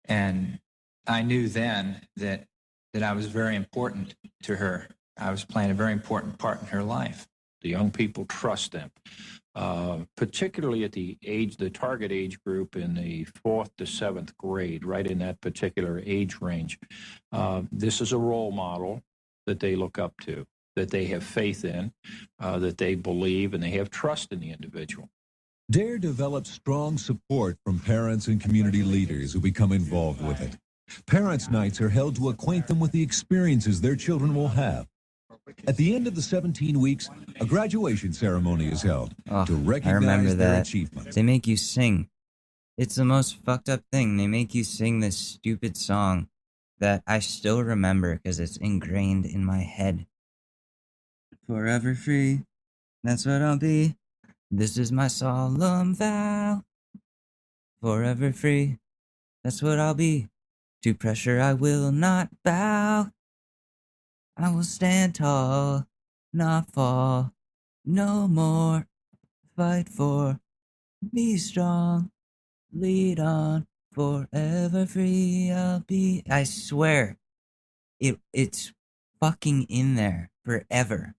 And I knew then that I was very important to her. I was playing a very important part in her life. The young people trust them, particularly at the target age group in the 4th to 7th grade, right in that particular age range. This is a role model that they look up to, that they have faith in, that they believe, and they have trust in the individual. DARE develops strong support from parents and community leaders who become involved with it. Parents' nights are held to acquaint them with the experiences their children will have. At the end of the 17 weeks, a graduation ceremony is held to recognize their achievements. They make you sing. It's the most fucked up thing. They make you sing this stupid song that I still remember because it's ingrained in my head. Forever free, that's what I'll be. This is my solemn vow. Forever free, that's what I'll be. To pressure I will not bow. I will stand tall, not fall. No more, fight for. Be strong, lead on. Forever free I'll be. I swear, it's fucking in there forever.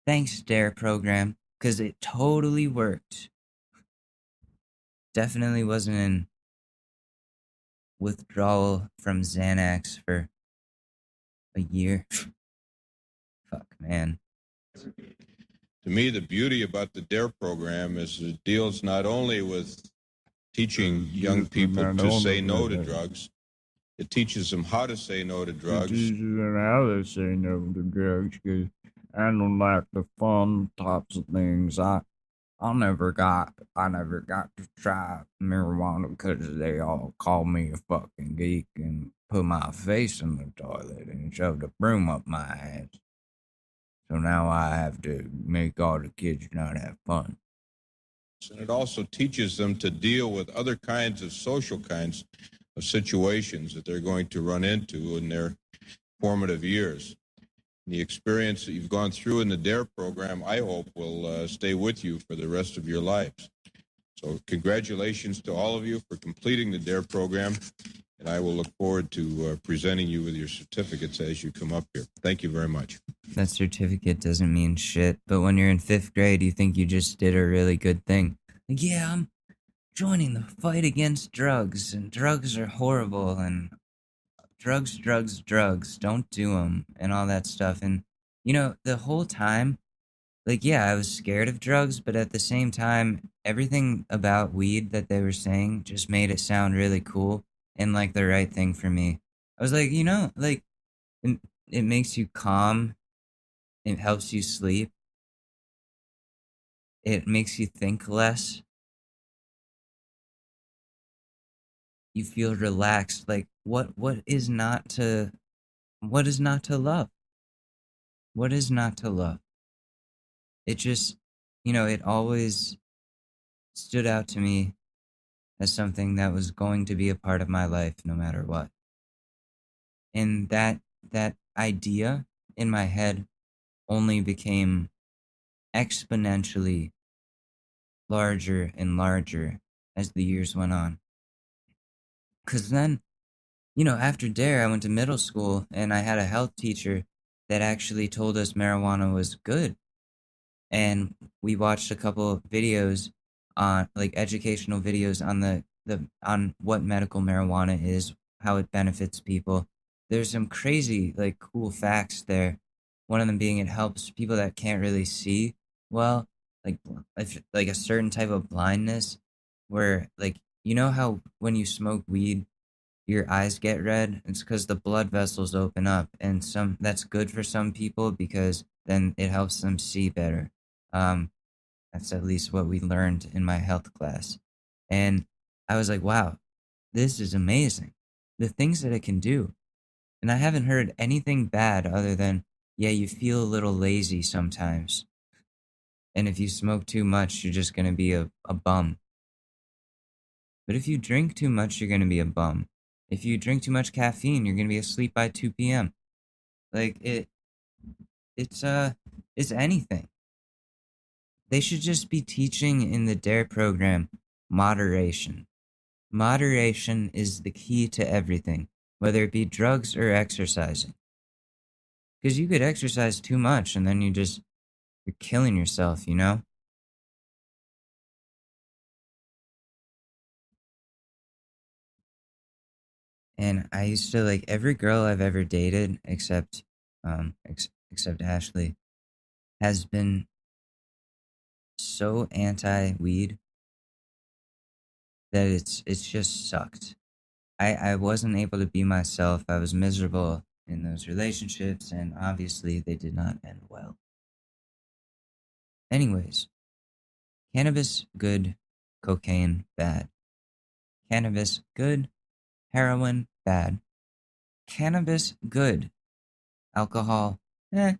Thanks, DARE program, because it totally worked. Definitely wasn't in withdrawal from Xanax for a year. Fuck, man. To me, the beauty about the DARE program is it deals not only with teaching young people to say no to drugs, it teaches them how to say no to drugs. It teaches them how to say no to drugs, because I don't like the fun types of things. I never got to try marijuana because they all called me a fucking geek and put my face in the toilet and shoved a broom up my ass. So now I have to make all the kids not have fun. And it also teaches them to deal with other kinds of social kinds of situations that they're going to run into in their formative years. The experience that you've gone through in the DARE program, I hope, will stay with you for the rest of your lives. So congratulations to all of you for completing the DARE program, and I will look forward to presenting you with your certificates as you come up here. Thank you very much. That certificate doesn't mean shit, but when you're in 5th grade, you think you just did a really good thing. Like, yeah, I'm joining the fight against drugs, and drugs are horrible, and drugs, don't do them, and all that stuff. And, you know, the whole time, like, yeah, I was scared of drugs, but at the same time, everything about weed that they were saying just made it sound really cool and, like, the right thing for me. I was like, you know, like, it makes you calm. It helps you sleep. It makes you think less. You feel relaxed. Like, what is not to love? What is not to love? It just, you know, it always stood out to me as something that was going to be a part of my life no matter what. And that idea in my head only became exponentially larger and larger as the years went on. Because then, you know, after DARE, I went to middle school and I had a health teacher that actually told us marijuana was good. And we watched a couple of videos on, like, educational videos on on what medical marijuana is, how it benefits people. There's some crazy, like, cool facts there. One of them being it helps people that can't really see well, like a certain type of blindness where, like, you know how when you smoke weed, your eyes get red? It's because the blood vessels open up, and that's good for some people because then it helps them see better. That's at least what we learned in my health class. And I was like, wow, this is amazing. The things that it can do. And I haven't heard anything bad other than, yeah, you feel a little lazy sometimes. And if you smoke too much, you're just going to be a bum. But if you drink too much, you're going to be a bum. If you drink too much caffeine, you're going to be asleep by 2 p.m. Like, it's anything. They should just be teaching in the DARE program moderation. Moderation is the key to everything, whether it be drugs or exercising. Because you could exercise too much and then you're killing yourself, you know? And I used to, like, every girl I've ever dated, except Ashley, has been so anti-weed that it's just sucked. I wasn't able to be myself. I was miserable in those relationships, and obviously they did not end well. Anyways, cannabis, good. Cocaine, bad. Cannabis, good. Heroin, bad. Cannabis, good. Alcohol, eh.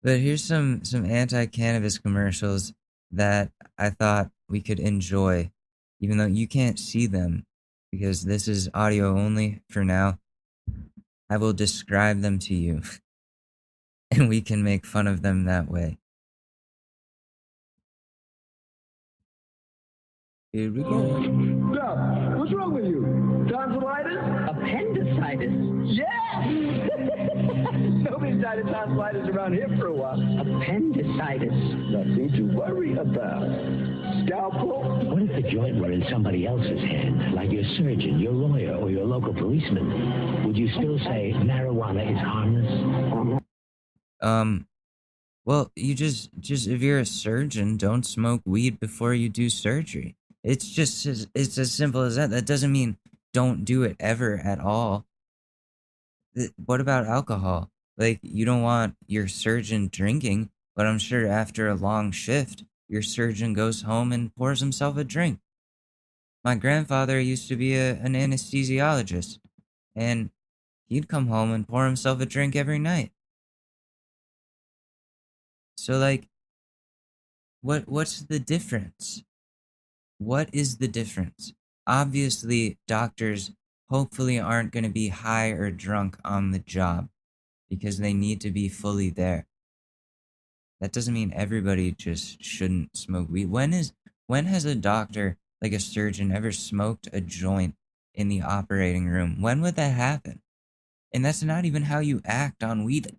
But here's some anti-cannabis commercials that I thought we could enjoy, even though you can't see them, because this is audio only for now. I will describe them to you, and we can make fun of them that way. Here we go. Doc, what's wrong with you? Tonsillitis? Appendicitis? Yes! Nobody's died of tonsillitis around here for a while. Appendicitis. Nothing to worry about. Scalpel? What if the joint were in somebody else's hand, like your surgeon, your lawyer, or your local policeman? Would you still say marijuana is harmless? Well, you just if you're a surgeon, don't smoke weed before you do surgery. It's as simple as that. That doesn't mean don't do it ever at all. What about alcohol? Like, you don't want your surgeon drinking, but I'm sure after a long shift, your surgeon goes home and pours himself a drink. My grandfather used to be an anesthesiologist, and he'd come home and pour himself a drink every night. So, like, what's the difference? What is the difference? Obviously, doctors hopefully aren't going to be high or drunk on the job because they need to be fully there. That doesn't mean everybody just shouldn't smoke weed. When has a doctor, like a surgeon, ever smoked a joint in the operating room? When would that happen? And that's not even how you act on weed.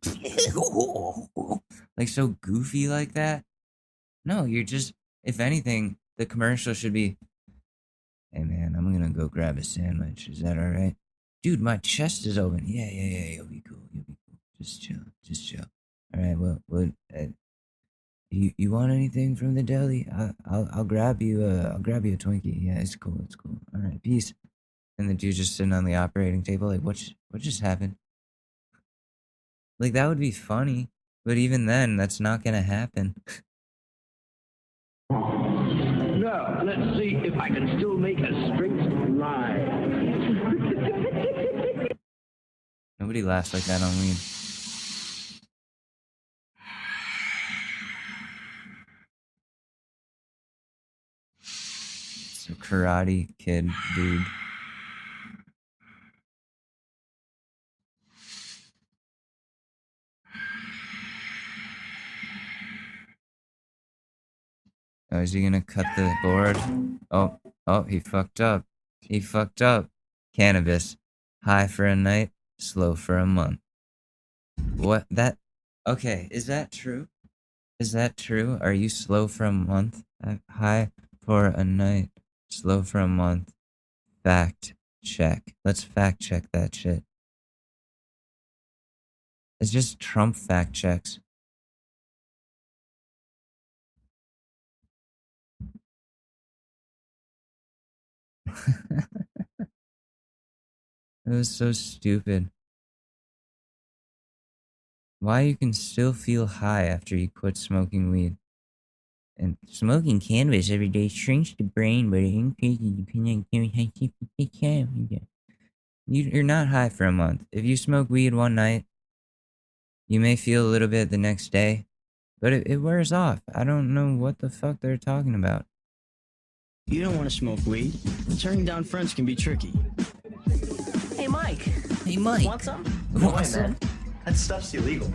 Like so goofy like that. No, you're just, if anything, the commercial should be, hey man, I'm gonna go grab a sandwich. Is that alright? Dude, my chest is open. Yeah, you'll be cool. Just chill. Alright, well, you want anything from the deli? I'll grab you a Twinkie. Yeah, it's cool. Alright, peace. And the dude just sitting on the operating table, like, what just happened? Like, that would be funny, but even then, that's not gonna happen. Now, let's see if I can still make a straight line. Nobody laughs like that on weed. It's a Karate Kid dude. Oh, is he gonna cut the board? Oh, he fucked up. Cannabis. High for a night, slow for a month. What? Okay, is that true? Are you slow for a month? High for a night, slow for a month. Fact check. Let's fact check that shit. It's just Trump fact checks. It was so stupid. Why you can still feel high after you quit smoking weed. And smoking cannabis every day shrinks the brain, but it increases depending on you're not high for a month. If you smoke weed one night, you may feel a little bit the next day, but it wears off. I don't know what the fuck they're talking about. You don't want to smoke weed. Turning down friends can be tricky. Hey, Mike. Hey, Mike. Want some? Want some? That stuff's illegal.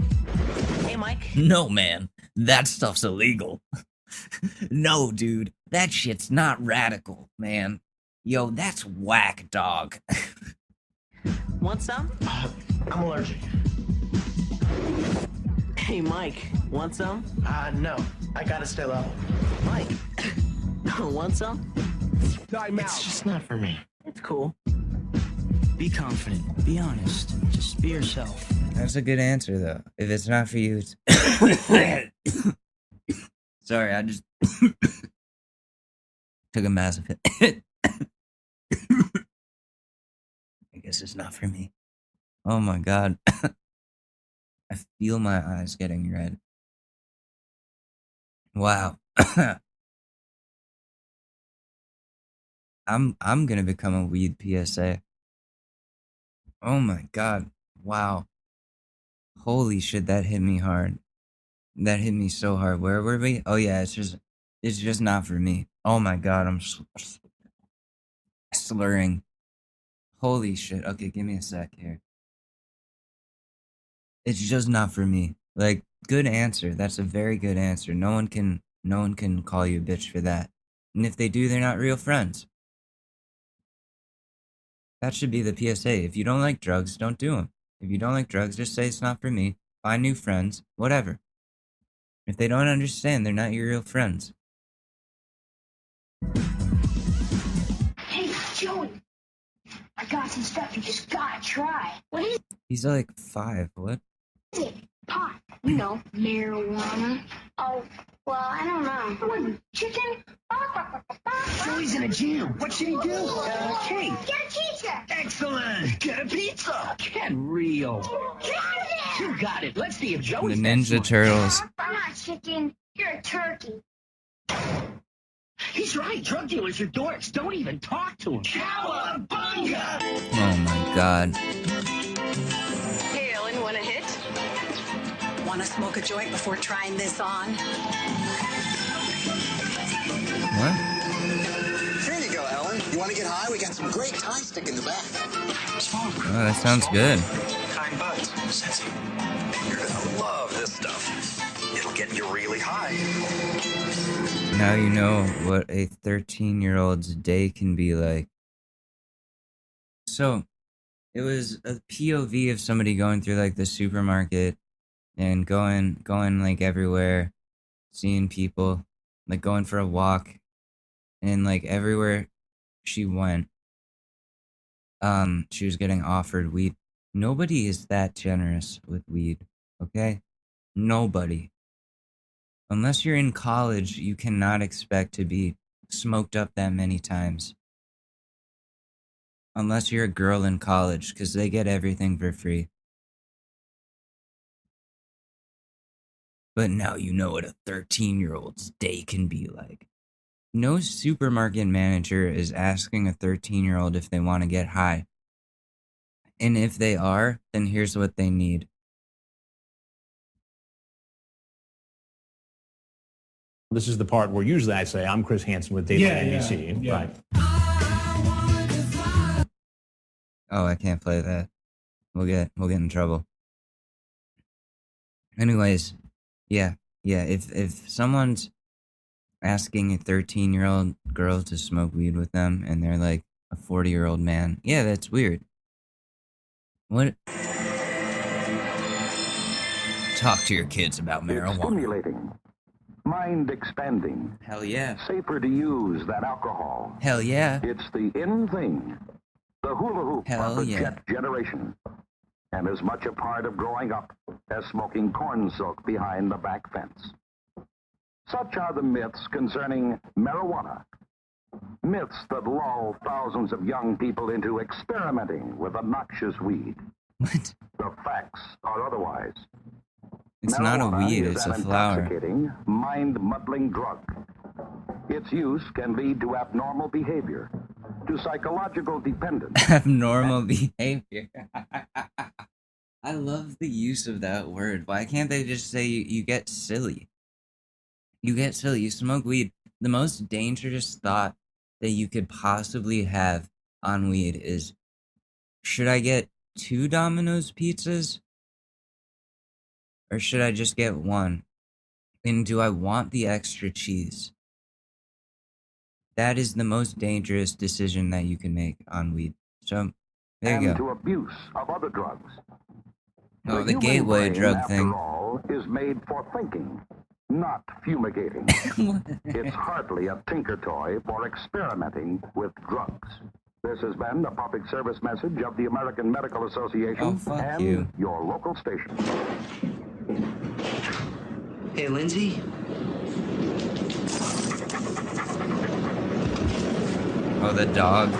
Hey, Mike. No, man. That stuff's illegal. No, dude. That shit's not radical, man. Yo, that's whack, dog. Want some? I'm allergic. Hey, Mike. Want some? No. I gotta stay level. Mike. Want some? Time out. It's just not for me. It's cool. Be confident. Be honest. Just be yourself. That's a good answer, though. If it's not for you, it's... Sorry, I just... took a massive hit. I guess it's not for me. Oh my god. I feel my eyes getting red. Wow. I'm gonna become a weed PSA. Oh my god. Wow. Holy shit, that hit me hard. That hit me so hard. Where were we? Oh yeah, it's just not for me. Oh my god, I'm slurring. Holy shit. Okay, give me a sec here. It's just not for me. Like, good answer. That's a very good answer. No one can call you a bitch for that. And if they do, they're not real friends. That should be the PSA. If you don't like drugs, don't do them. If you don't like drugs, just say it's not for me. Find new friends. Whatever. If they don't understand, they're not your real friends. Hey, Joey. I got some stuff you just gotta try. What is He's like 5. What? it? Pot. You know, marijuana. Oh, well, I don't know. What, chicken? Joey's in a jam. What should he do? Okay. Get a pizza. Excellent. Get a pizza. Get real. Get out of there. You got it. Let's see if The Joey's Ninja Turtles. I'm not chicken. You're a turkey. He's right. Drug dealers are dorks. Don't even talk to him. Cowabunga! Oh my god. Hey, Ellen, want a hit? Want to smoke a joint before trying this on? What? Here you go, Ellen. You want to get high? We got some great Thai stick in the back. Oh, that sounds good. Kind buds. Sensei. You're gonna love this stuff. It'll get you really high. Now you know what a 13-year-old's day can be like. So, it was a POV of somebody going through like the supermarket and going like everywhere, seeing people, like going for a walk, and like everywhere she went, she was getting offered weed. Nobody is that generous with weed, okay? Nobody. Unless you're in college, you cannot expect to be smoked up that many times. Unless you're a girl in college, because they get everything for free. But now you know what a 13-year-old's day can be like. No supermarket manager is asking a 13-year-old if they want to get high. And if they are, then here's what they need. This is the part where usually I say, I'm Chris Hansen with Daytime NBC. Yeah. Right. Oh, I can't play that. We'll get in trouble. Anyways, yeah. If someone's asking a 13-year-old girl to smoke weed with them and they're like a 40-year-old man, yeah, that's weird. What? Talk to your kids about marijuana. It's stimulating, mind expanding. Hell yeah. Safer to use than alcohol. Hell yeah. It's the in thing. The hula hoop Hell of the yeah. jet generation. And as much a part of growing up as smoking corn silk behind the back fence. Such are the myths concerning marijuana. Myths that lull thousands of young people into experimenting with a noxious weed. What? The facts are otherwise. It's Marijuana not a weed, is it's an a flower. intoxicating, mind-muddling drug. Its use can lead to abnormal behavior, to psychological dependence. Abnormal behavior. I love the use of that word. Why can't they just say you get silly? You get silly. You smoke weed. The most dangerous thought that you could possibly have on weed is, should I get 2 Domino's pizzas Or should I just get one? And do I want the extra cheese? That is the most dangerous decision that you can make on weed. So, there you And go. to abuse of other drugs. Oh, the human gateway brain, drug after thing. all, is made for thinking, not fumigating. It's hardly a tinker toy for experimenting with drugs. This has been a public service message of the American Medical Association and you. your local station. Hey, Lindsay. Oh, the dog.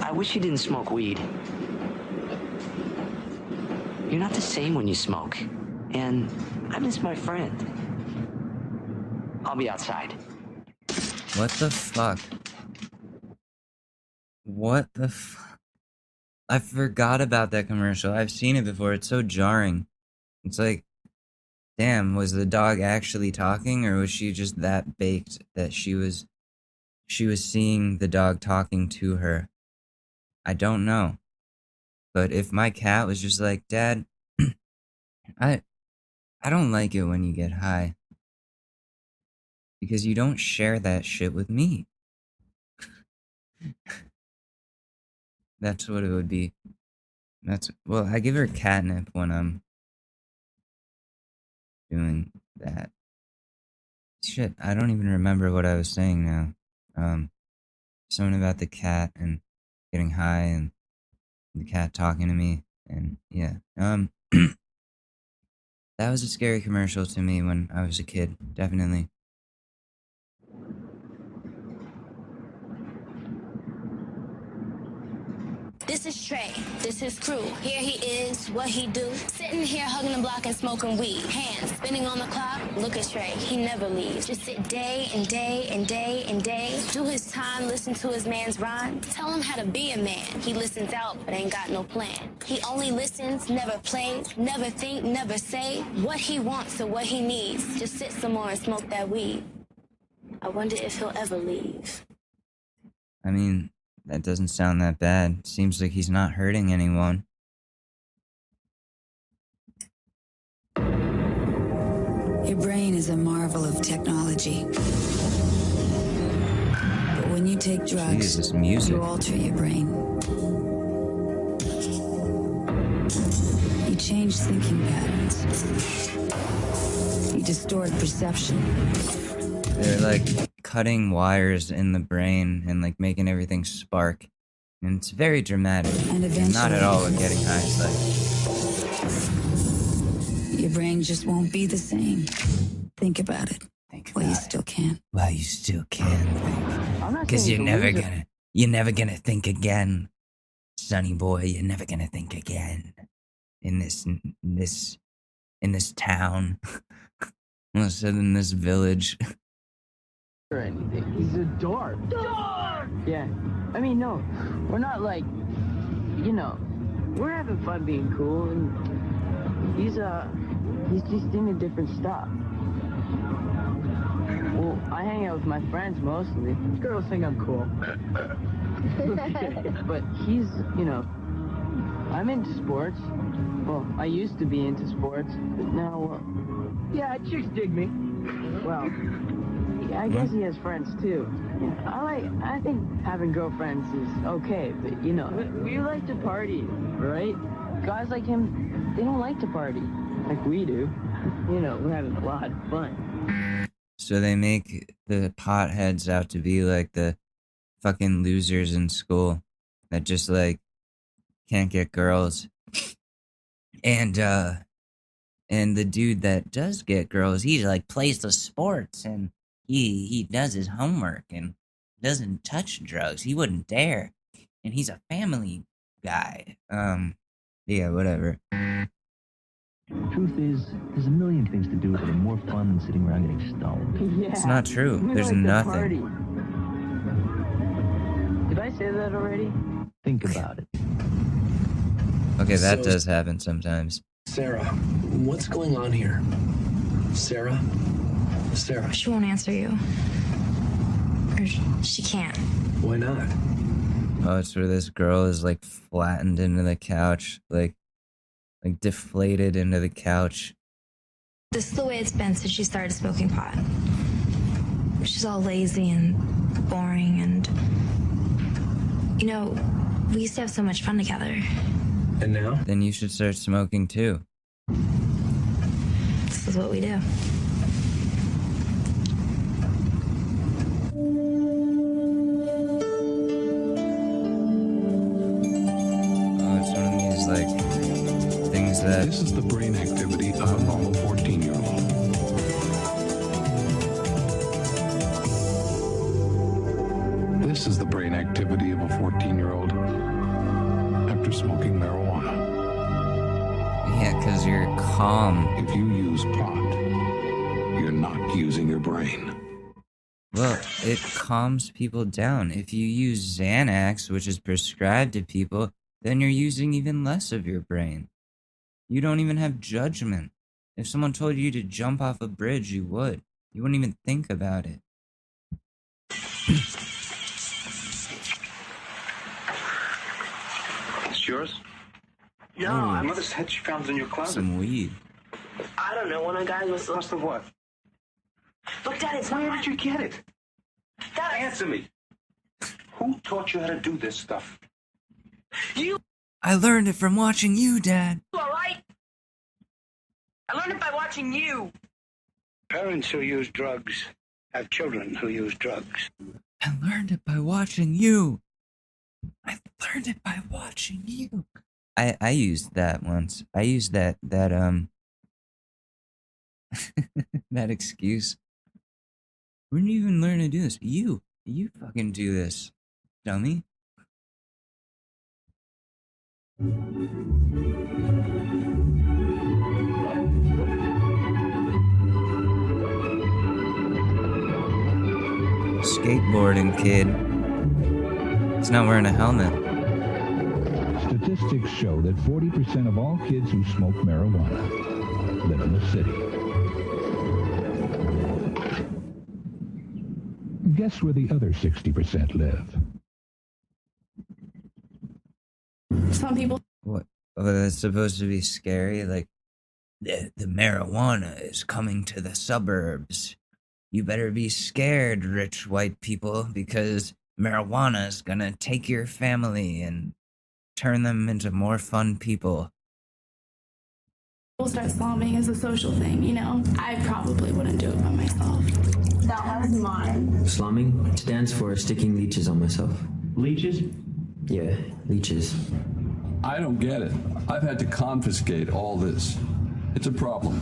I wish you didn't smoke weed. You're not the same when you smoke. And I miss my friend. I'll be outside. What the fuck? What the fuck? I forgot about that commercial. I've seen it before. It's so jarring. It's like, damn, was the dog actually talking, or was she just that baked that she was seeing the dog talking to her? I don't know. But if my cat was just like, Dad, I don't like it when you get high. Because you don't share that shit with me. That's what it would be. Well, I give her catnip when I'm doing that. Shit, I don't even remember what I was saying now. Something about the cat and getting high and the cat talking to me, and yeah. That was a scary commercial to me when I was a kid, definitely. This is Trey, this is crew. Here he is, what he do. Sitting here hugging the block and smoking weed. Hands spinning on the clock, look at Trey, he never leaves. Just sit day and day and day and day. Do his time, listen to his man's rhyme. Tell him how to be a man. He listens out, but ain't got no plan. He only listens, never plays, never think, never say what he wants or what he needs. Just sit some more and smoke that weed. I wonder if he'll ever leave. I mean, that doesn't sound that bad. Seems like he's not hurting anyone. Your brain is a marvel of technology. But when you take drugs, Jesus, music. you alter your brain. You change thinking patterns. You distort perception. They're like cutting wires in the brain and like making everything spark. And it's very dramatic. And not at all what getting high is like. Your brain just won't be the same. Think about it. Well, you still can. Well, you still can think. Because you're never gonna think again. Sonny boy, you're never gonna think again. In this town. All of a sudden, in this village. Or anything. He's a dork. Dork! Yeah. I mean, no, we're not like, you know, we're having fun being cool, and he's just into different stuff. Well, I hang out with my friends mostly. Girls think I'm cool. But he's, you know, I'm into sports. Well, I used to be into sports, but now, yeah, chicks dig me. Well, I guess he has friends too. I think having girlfriends is okay, but you know, we like to party, right? Guys like him, they don't like to party like we do. You know, we're having a lot of fun. So they make the potheads out to be like the fucking losers in school that just like can't get girls. And the dude that does get girls, he like plays the sports and he does his homework and doesn't touch drugs. He wouldn't dare. And he's a family guy. Yeah, whatever. Truth is, there's a million things to do that are more fun than sitting around getting stoned. Yeah. It's not true. We There's like to nothing. party. Did I say that already? Think about it. Okay, that So- does happen sometimes. Sarah, what's going on here? Sarah? Sarah. She won't answer you. Or she can't. Why not? Oh, it's where this girl is like flattened into the couch, like like deflated into the couch. This is the way it's been since she started smoking pot. She's all lazy and boring and... You know, we used to have so much fun together. And now? Then you should start smoking too. This is what we do. Oh, it's one of these, like, things that... This is the brain activity of a normal 14-year-old. This is the brain activity of a 14-year-old after smoking marijuana. Yeah, because you're calm. If you use pot, you're not using your brain. Well, it calms people down. If you use Xanax, which is prescribed to people, then you're using even less of your brain. You don't even have judgment. If someone told you to jump off a bridge, you would. You wouldn't even think about it. It's yours? No, My mother said she found it in your closet. Some weed. I don't know. One of the guys was... Must have what? Look, Dad, it's Where not... did you get it? Dad, Answer me. Who taught you how to do this stuff? You... I learned it from watching you, Dad. All right? I learned it by watching you. Parents who use drugs have children who use drugs. I learned it by watching you. I learned it by watching you. I used that once. I used that that excuse. When did you even learn to do this? You fucking do this, dummy. Skateboarding kid. He's not wearing a helmet. Statistics show that 40% of all kids who smoke marijuana live in the city. Guess where the other 60% live? Some people... What? Oh, that's supposed to be scary? Like, the marijuana is coming to the suburbs. You better be scared, rich white people, because marijuana is gonna take your family and turn them into more fun people. People start slumming as a social thing, you know? I probably wouldn't do it by myself. That was mine. Slumming stands for sticking leeches on myself. Leeches? Yeah, leeches. I don't get it. I've had to confiscate all this. It's a problem.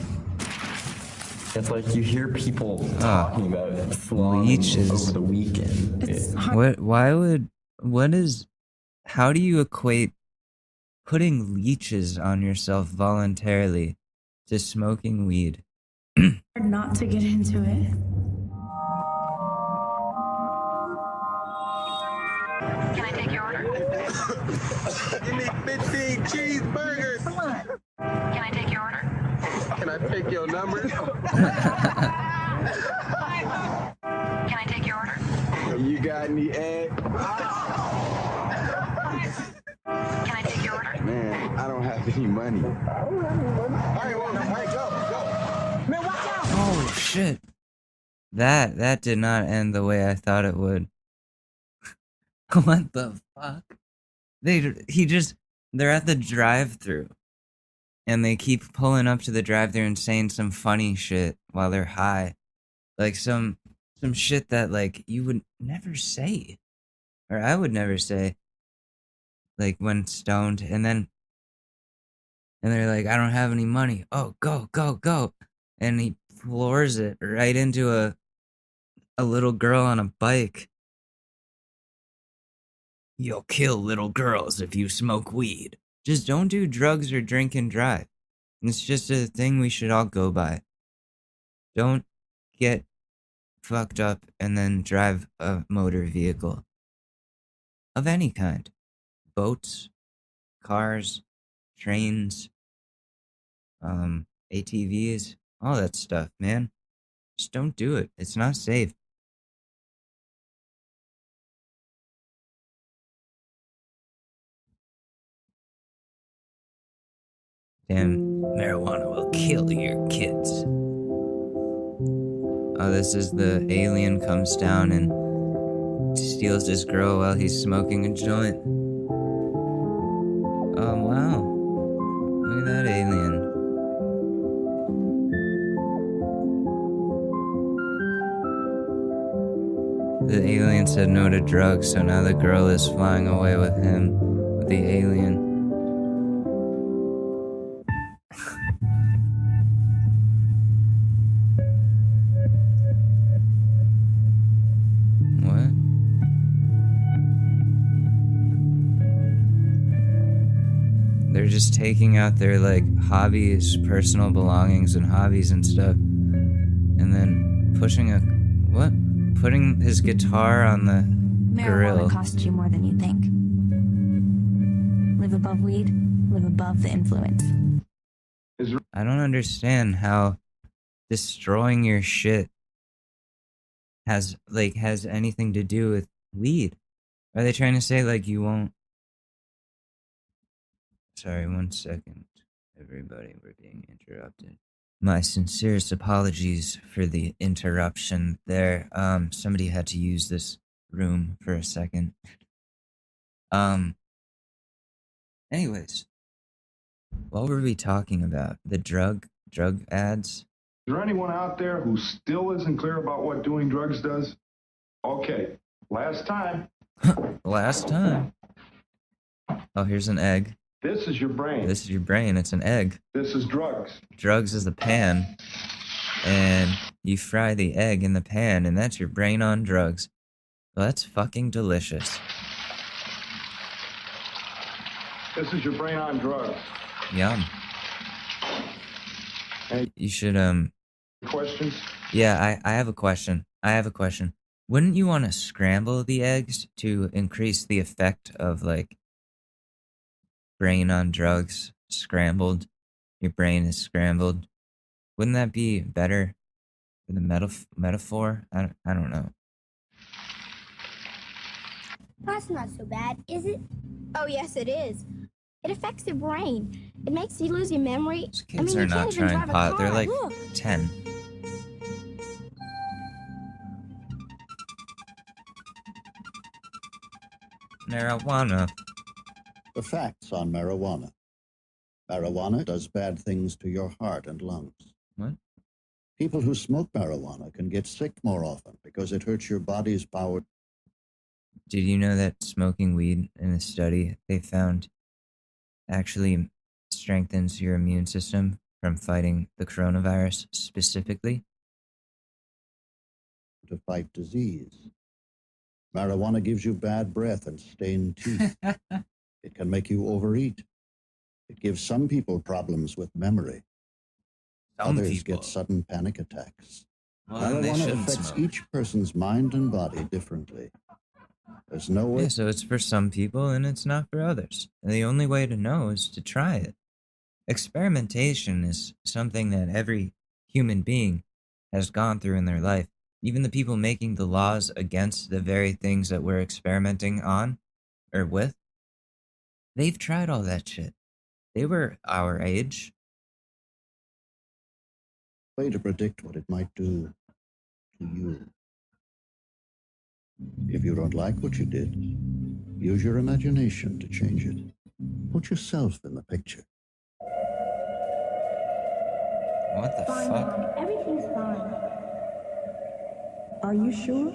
It's like you hear people talking about slumming leeches over the weekend. How do you equate putting leeches on yourself voluntarily to smoking weed? Hard not to get into it. Can I take your order? Give me 15 cheeseburgers. Come on. Can I take your order? Can I pick your number? Can I take your order? You got any egg? Can I take your order? Man, I don't have any money. All right, well, go. Man, watch out! Oh shit. That did not end the way I thought it would. What the fuck? They're at the drive-thru. And they keep pulling up to the drive-thru and saying some funny shit while they're high. Like some shit that like you would never say. Or I would never say. Like when stoned, and they're like, I don't have any money. Oh, go. And he floors it right into a little girl on a bike. You'll kill little girls if you smoke weed. Just don't do drugs or drink and drive. It's just a thing we should all go by. Don't get fucked up and then drive a motor vehicle. Of any kind. Boats, cars, trains, ATVs, all that stuff, man. Just don't do it. It's not safe. Damn, marijuana will kill your kids. Oh, this is the alien comes down and steals this girl while he's smoking a joint. Oh, wow. Look at that alien. The alien said no to drugs, so now the girl is flying away with him, with the alien. What? They're just taking out their, like, hobbies, personal belongings and hobbies and stuff, and then pushing a... what? Putting his guitar on the grill. Marijuana costs you more than you think. Live above weed, live above the influence. I don't understand how destroying your shit has anything to do with weed. Are they trying to say, like, you won't... Sorry, 1 second, everybody, we're being interrupted. My sincerest apologies for the interruption there. Somebody had to use this room for a second. Anyways, what were we talking about? The drug ads? Is there anyone out there who still isn't clear about what doing drugs does? Okay, last time. Last time? Oh, here's an egg. This is your brain. This is your brain. It's an egg. This is drugs. Drugs is the pan. And you fry the egg in the pan, and that's your brain on drugs. Well, that's fucking delicious. This is your brain on drugs. Yum. Hey. You should, Questions? Yeah, I have a question. Wouldn't you want to scramble the eggs to increase the effect of, like, brain on drugs, scrambled? Your brain is scrambled. Wouldn't that be better for the metaphor? I don't know. That's not so bad, is it? Oh, yes, it is. It affects your brain. It makes you lose your memory. These kids are not trying pot. They're like 10. Marijuana. The facts on marijuana. Marijuana does bad things to your heart and lungs. What? People who smoke marijuana can get sick more often because it hurts your body's power. Did you know that smoking weed in a study they found actually strengthens your immune system from fighting the coronavirus specifically? To fight disease. Marijuana gives you bad breath and stained teeth. It can make you overeat. It gives some people problems with memory. Others get sudden panic attacks. Well, marijuana affects smoke. each person's mind and body differently. There's no way. Yeah, so it's for some people and it's not for others. And the only way to know is to try it. Experimentation is something that every human being has gone through in their life. Even the people making the laws against the very things that we're experimenting on or with, they've tried all that shit. They were our age. Way to predict what it might do to you. If you don't like what you did, use your imagination to change it. Put yourself in the picture. What the Fine, fuck? Mom. Everything's fine. Are you sure?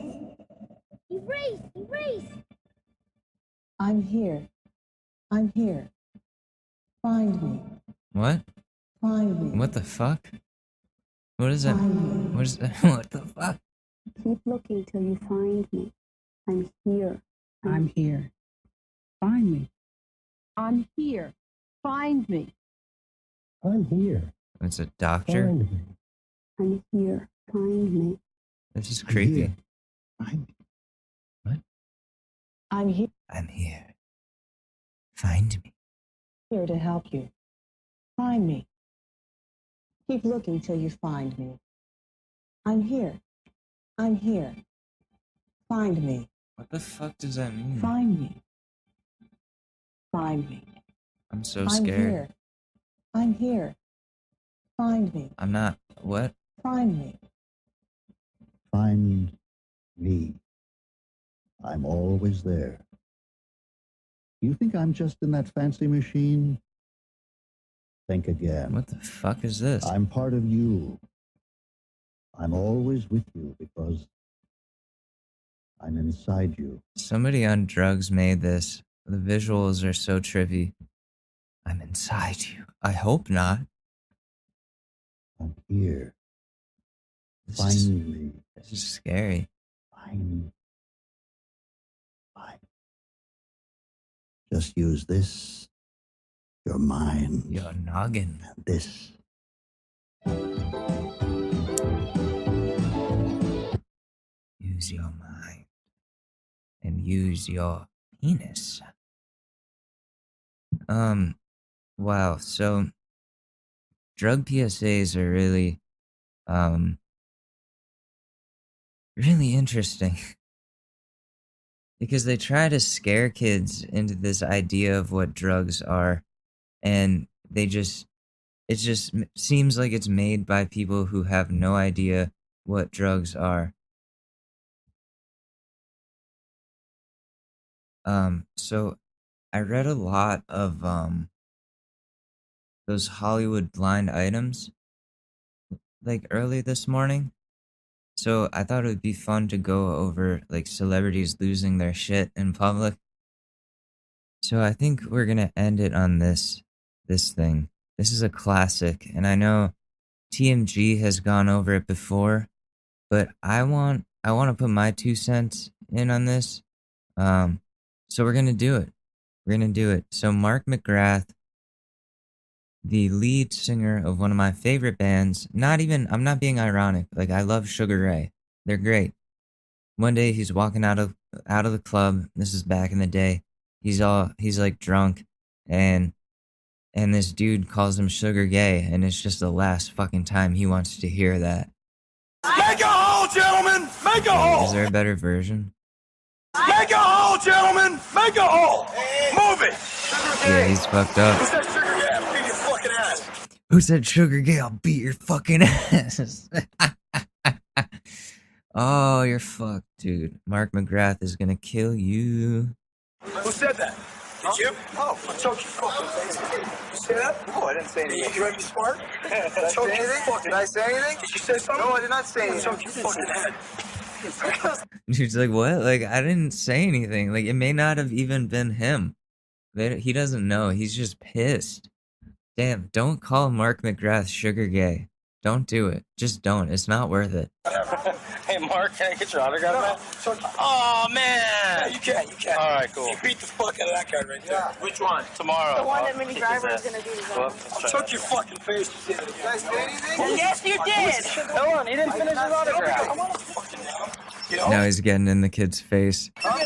Erase! Erase! I'm here. I'm here. Find me. What? Find me. What the fuck? What is that? Find me. What is that? What the fuck? Keep looking till you find me. I'm here. I'm here. Find me. I'm here. Find me. I'm here. It's a doctor? Find me. I'm here. Find me. This is creepy. Find me. What? I'm here. I'm here. Find me. Here to help you. Find me. Keep looking till you find me. I'm here. I'm here. Find me. What the fuck does that mean? Find me. Find me. I'm so I'm scared. here. I'm here. Find me. I'm not. What? Find me. Find me. I'm always there. You think I'm just in that fancy machine? Think again. What the fuck is this? I'm part of you. I'm always with you because I'm inside you. Somebody on drugs made this. The visuals are so trippy. I'm inside you. I hope not. I'm here. This me. This is scary. Find. Just use this. Your mind. Your noggin. This. Use your mind. And use your penis. Wow, so drug PSAs are really really interesting. Because they try to scare kids into this idea of what drugs are, and it just seems like it's made by people who have no idea what drugs are. So I read a lot of those Hollywood blind items like early this morning. So I thought it would be fun to go over like celebrities losing their shit in public. So I think we're gonna end it on this thing. This is a classic, and I know TMG has gone over it before, but I want to put my 2 cents in on this. So we're gonna do it. We're gonna do it. So Mark McGrath, the lead singer of one of my favorite bands, I'm not being ironic, like I love Sugar Ray. They're great. One day he's walking out of the club, this is back in the day, he's like drunk, and this dude calls him Sugar Gay, and it's just the last fucking time he wants to hear that. Make a hole, gentlemen! Make a hole! Is there a better version? Make a hole, gentlemen! Make a hole! Move it! Yeah, he's fucked up. Who's that Sugar Gay? I'll beat your fucking ass. Who said Sugar Gay? I'll beat your fucking ass. Oh, you're fucked, dude. Mark McGrath is gonna kill you. Who said that? Did you? Oh, I choked your fucking face. You say that? No, I didn't say anything. You ready to be smart? Did I say anything? Did I say anything? Did you say something? No, I did not say anything. I choked your fucking head. She's like, what? Like, I didn't say anything. Like, it may not have even been him. He doesn't know. He's just pissed. Damn, don't call Mark McGrath Sugar Gay. Don't do it. Just don't. It's not worth it. Hey, Mark, can I get your autograph, man? Oh, man. Yeah, you can. All right, cool. You beat the fuck out of that guy right there. Yeah. Which one? Tomorrow. The one that Minnie Driver is going to do. Well, I took your fucking face. Did I say anything? Yes, you did. Hold on, he didn't finish his autograph. I want to fucking know. You know? Now he's getting in the kid's face. Smart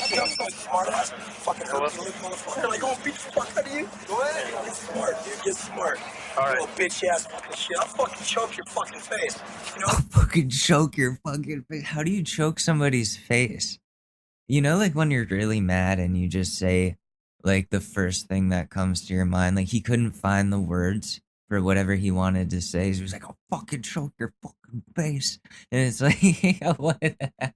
ass. Fucking motherfucker. Like, gonna beat the fuck out of you? Go ahead. Get smart, dude. Get smart. All right. Little bitch ass fucking shit. I'll fucking choke your fucking face. You know? I'll fucking choke your fucking face. How do you choke somebody's face? You know, like when you're really mad and you just say, like, the first thing that comes to your mind. Like, he couldn't find the words for whatever he wanted to say. So he was like, I'll fucking choke your fucking face. And it's like, what is that?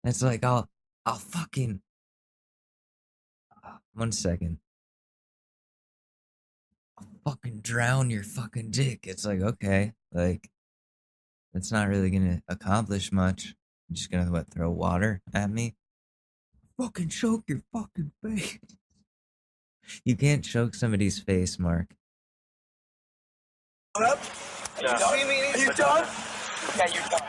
It's like, I'll fucking... 1 second. I'll fucking drown your fucking dick. It's like, okay, like, that's not really gonna accomplish much. I'm just gonna, throw water at me? Fucking choke your fucking face. You can't choke somebody's face, Mark. Up? Are you done? Yeah, you're done.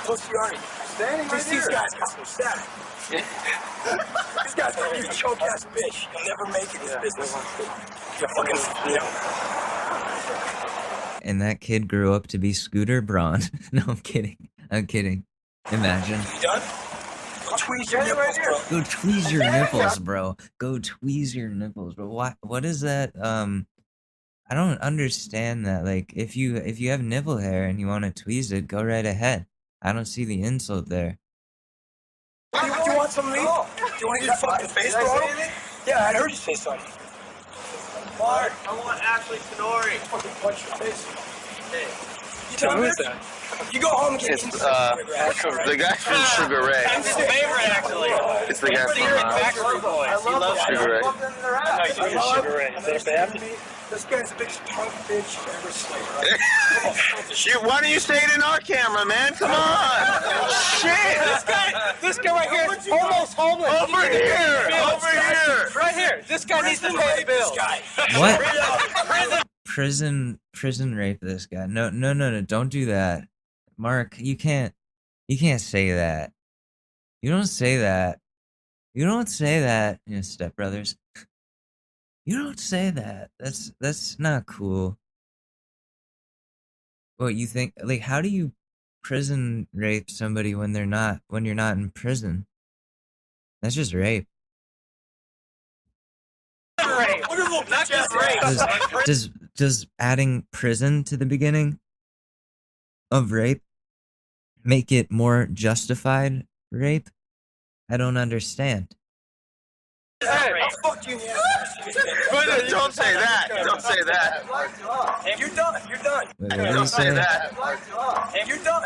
Pussy Arnie. Standing right here. These guys got some static. This guy's gonna be a choke ass bitch. You'll never make it in this business. You're fucking, you know. And that kid grew up to be Scooter Braun. No, I'm kidding. Imagine. You done? Go tweeze your nipples, bro. Go tweeze your nipples, bro. Go tweeze your nipples, bro. What is that? I don't understand that. Like, if you have nipple hair and you want to tweeze it, go right ahead. I don't see the insult there. Do you want some meat? Do you want to eat your fucking face, bro? Yeah, I heard you say something. Mark, I want Ashley Tenori. Fucking punch your face. Hey. Who is that? You go home and get the guy from Sugar Ray. That's his favorite, actually. It's the guy from Backstreet Boys. He loves Sugar Ray. I know you do. Sugar Ray. Is that bad? This guy's the biggest punk bitch ever slayed. Shoot, why don't you say it in our camera, man? Come on. Shit. This guy right here is almost homeless. Over here. Right here. This guy needs to pay the bills. What? Prison rape this guy. No, don't do that. Mark, you can't say that. You don't say that. You don't say that, Step Brothers. You don't say that. That's not cool. What you think, like, how do you prison rape somebody when you're not in prison? That's just rape. Does adding prison to the beginning of rape make it more justified rape? I don't understand. Hey, fuck you, Don't say that. Don't say that. You're done. Wait, what did he say? You're done.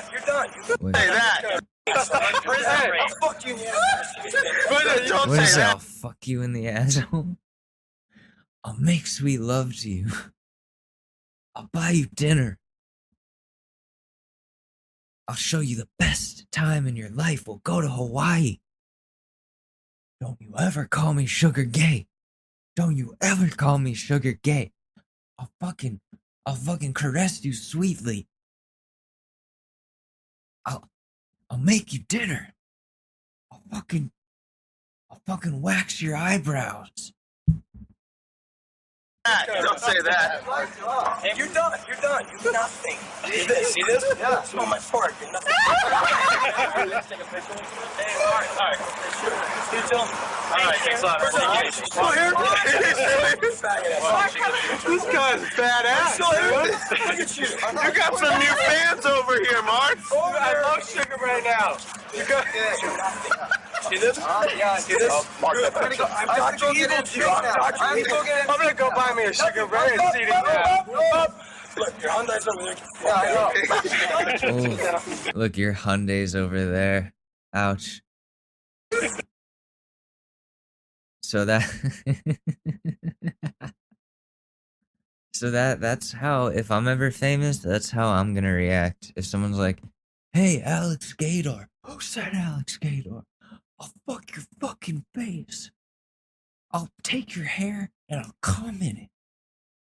Wait. Say that. Hey, fuck you, Don't What is say that? that. I'll fuck you in the asshole. I'll make sweet love to you. I'll buy you dinner. I'll show you the best time in your life. We'll go to Hawaii. Don't you ever call me sugar gay. Don't you ever call me sugar gay. I'll fucking caress you sweetly. I'll make you dinner. I'll fucking wax your eyebrows. Don't say that. You're done. You're nothing. See this? Yeah. Smell my fart. You're nothing. Let's take a picture. Hey, all right. You tell me. All right, thanks a lot. This guy's badass. Look at you. You got some new fans over here, Mark. I love Sugar right now. You got See this? Yeah, see this? I'm Dr. Evil Jew. I'm gonna go buy me a Sugar Ray and see it now. Look, your Hyundai's over there. Yeah, I know. Oh, look, your Hyundai's over there. Ouch. So that's how, if I'm ever famous, that's how I'm gonna react. If someone's like, "Hey, Alex Gaydar." Who said Alex Gaydar? I'll fuck your fucking face. I'll take your hair and I'll comb in it.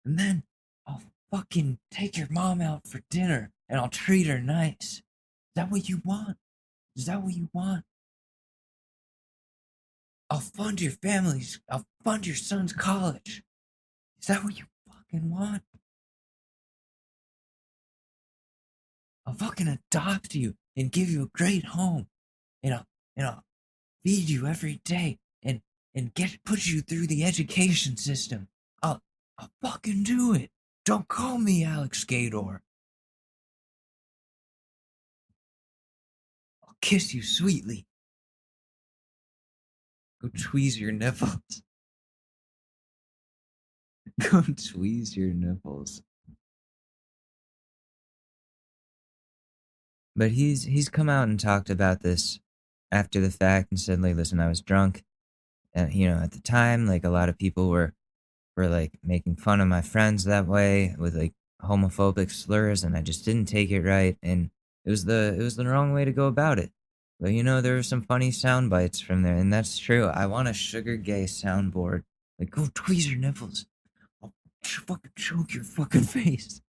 And then I'll fucking take your mom out for dinner and I'll treat her nice. Is that what you want? Is that what you want? I'll fund your families. I'll fund your son's college. Is that what you fucking want? I'll fucking adopt you and give you a great home. And I'll feed you every day and put you through the education system. I'll fucking do it. Don't call me Alex Gaydar. I'll kiss you sweetly. Go tweeze your nipples. Go tweeze your nipples. But he's come out and talked about this after the fact and said, like, listen, I was drunk. And, at the time, like, a lot of people were like, making fun of my friends that way with, like, homophobic slurs, and I just didn't take it right. And it was the wrong way to go about it. But, there were some funny sound bites from there, and that's true. I want a sugar gay soundboard. Like, go tweeze your nipples. I'll fucking choke your fucking face.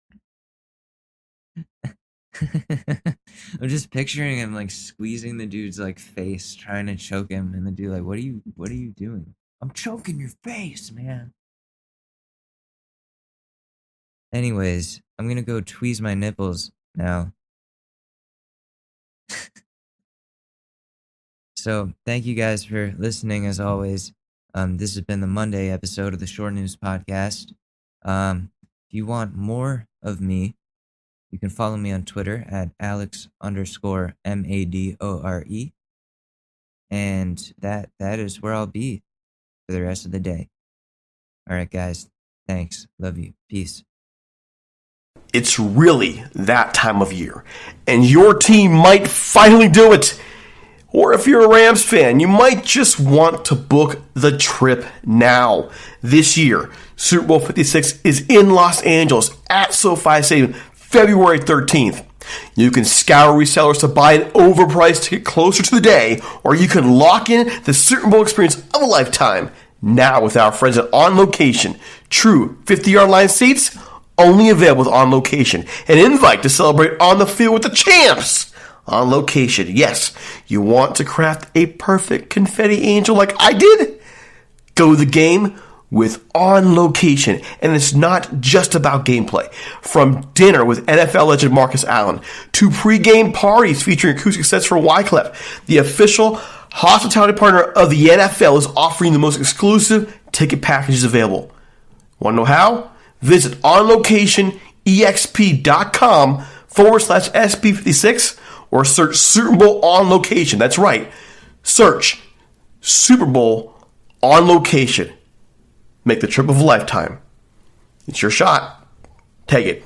I'm just picturing him, like, squeezing the dude's, like, face, trying to choke him, and the dude, like, what are you doing? I'm choking your face, man. Anyways, I'm gonna go tweeze my nipples now. So, thank you guys for listening, as always. This has been the Monday episode of the Short News Podcast. If you want more of me, you can follow me on Twitter at Alex_MADORE. And that is where I'll be for the rest of the day. All right, guys. Thanks. Love you. Peace. It's really that time of year, and your team might finally do it. Or if you're a Rams fan, you might just want to book the trip now. This year, Super Bowl 56 is in Los Angeles at SoFi Stadium, February 13th. You can scour resellers to buy an overpriced ticket closer to the day, or you can lock in the Super Bowl experience of a lifetime now with our friends at On Location. True 50-yard line seats, only available with On Location. An invite to celebrate on the field with the champs. On Location. Yes, you want to craft a perfect confetti angel like I did? Go to the game with On Location. And it's not just about gameplay. From dinner with NFL legend Marcus Allen to pregame parties featuring acoustic sets for Wyclef, the official hospitality partner of the NFL is offering the most exclusive ticket packages available. Want to know how? Visit onlocationexp.com/SB56 or search Super Bowl On Location. That's right. Search Super Bowl On Location. Make the trip of a lifetime. It's your shot. Take it.